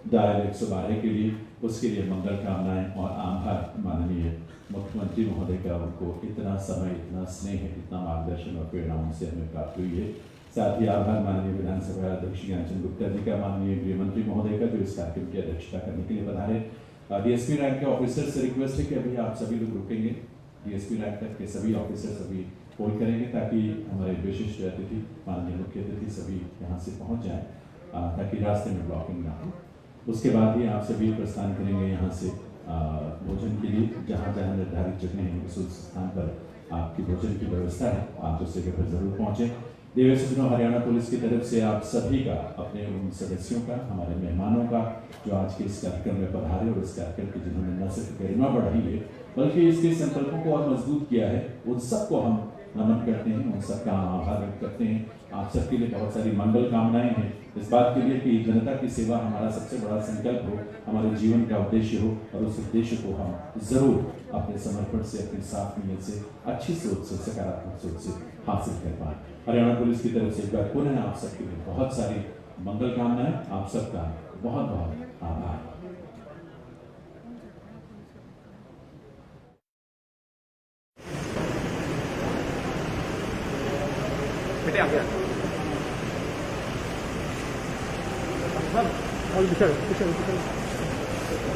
डायल 112 के लिए, उसके लिए मंगल कामनाएं और आभार माननीय मुख्यमंत्री महोदय का, उनको इतना समय, इतना स्नेह, इतना मार्गदर्शन और प्रेरणा उनसे हमें प्राप्त हुई है। साथ ही आभार माननीय विधानसभा अध्यक्ष ज्ञानचंद गुप्ता जी का, माननीय गृह मंत्री महोदय का, जो इस कार्यक्रम की अध्यक्षता करने के लिए पधारे। DSP रैंक के ऑफिसर से रिक्वेस्ट है कि अभी आप सभी लोग रुकेंगे। DSP रैंक तक के सभी ऑफिसर सभी होल्ड करेंगे ताकि हमारे विशिष्ट अतिथि, माननीय मुख्य अतिथि सभी यहाँ से पहुँच जाएं, ताकि रास्ते में ब्लॉकिंग ना हो। उसके बाद ही आप सभी प्रस्थान करेंगे यहाँ से भोजन के लिए। जहाँ जहाँ निर्धारित जगह हैं उस स्थान पर आपकी भोजन की व्यवस्था है, आप उस जगह पर जरूर पहुँचें। देवे सूचना हरियाणा पुलिस की तरफ से आप सभी का, अपने उन सदस्यों का, हमारे मेहमानों का जो आज के इस कार्यक्रम में पधारे और इस कार्यक्रम की जिन्होंने न सिर्फ गरिमा बढ़ाई है बल्कि इसके संकल्पों को और मजबूत किया है, उन सबको हम नमन करते हैं, उन सबका हम आभार व्यक्त करते हैं। आप सबके लिए बहुत सारी मंगल कामनाएं हैं इस बात के लिए कि जनता की सेवा हमारा सबसे बड़ा संकल्प हो, हमारे जीवन का उद्देश्य हो और उस उद्देश्य को हम जरूर अपने समर्पण से, अपनी साफ नीयत से, अच्छी सोच से, सकारात्मक सोच से हासिल कर पाए। हरियाणा पुलिस की तरफ से एक बार पुनः आप सबके लिए बहुत सारी मंगल कामनाएं। आप सबका बहुत बहुत आभार।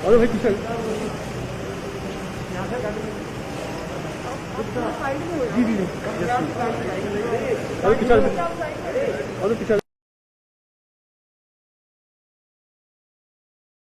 और भाई पीछे जी जी, अभी पीछे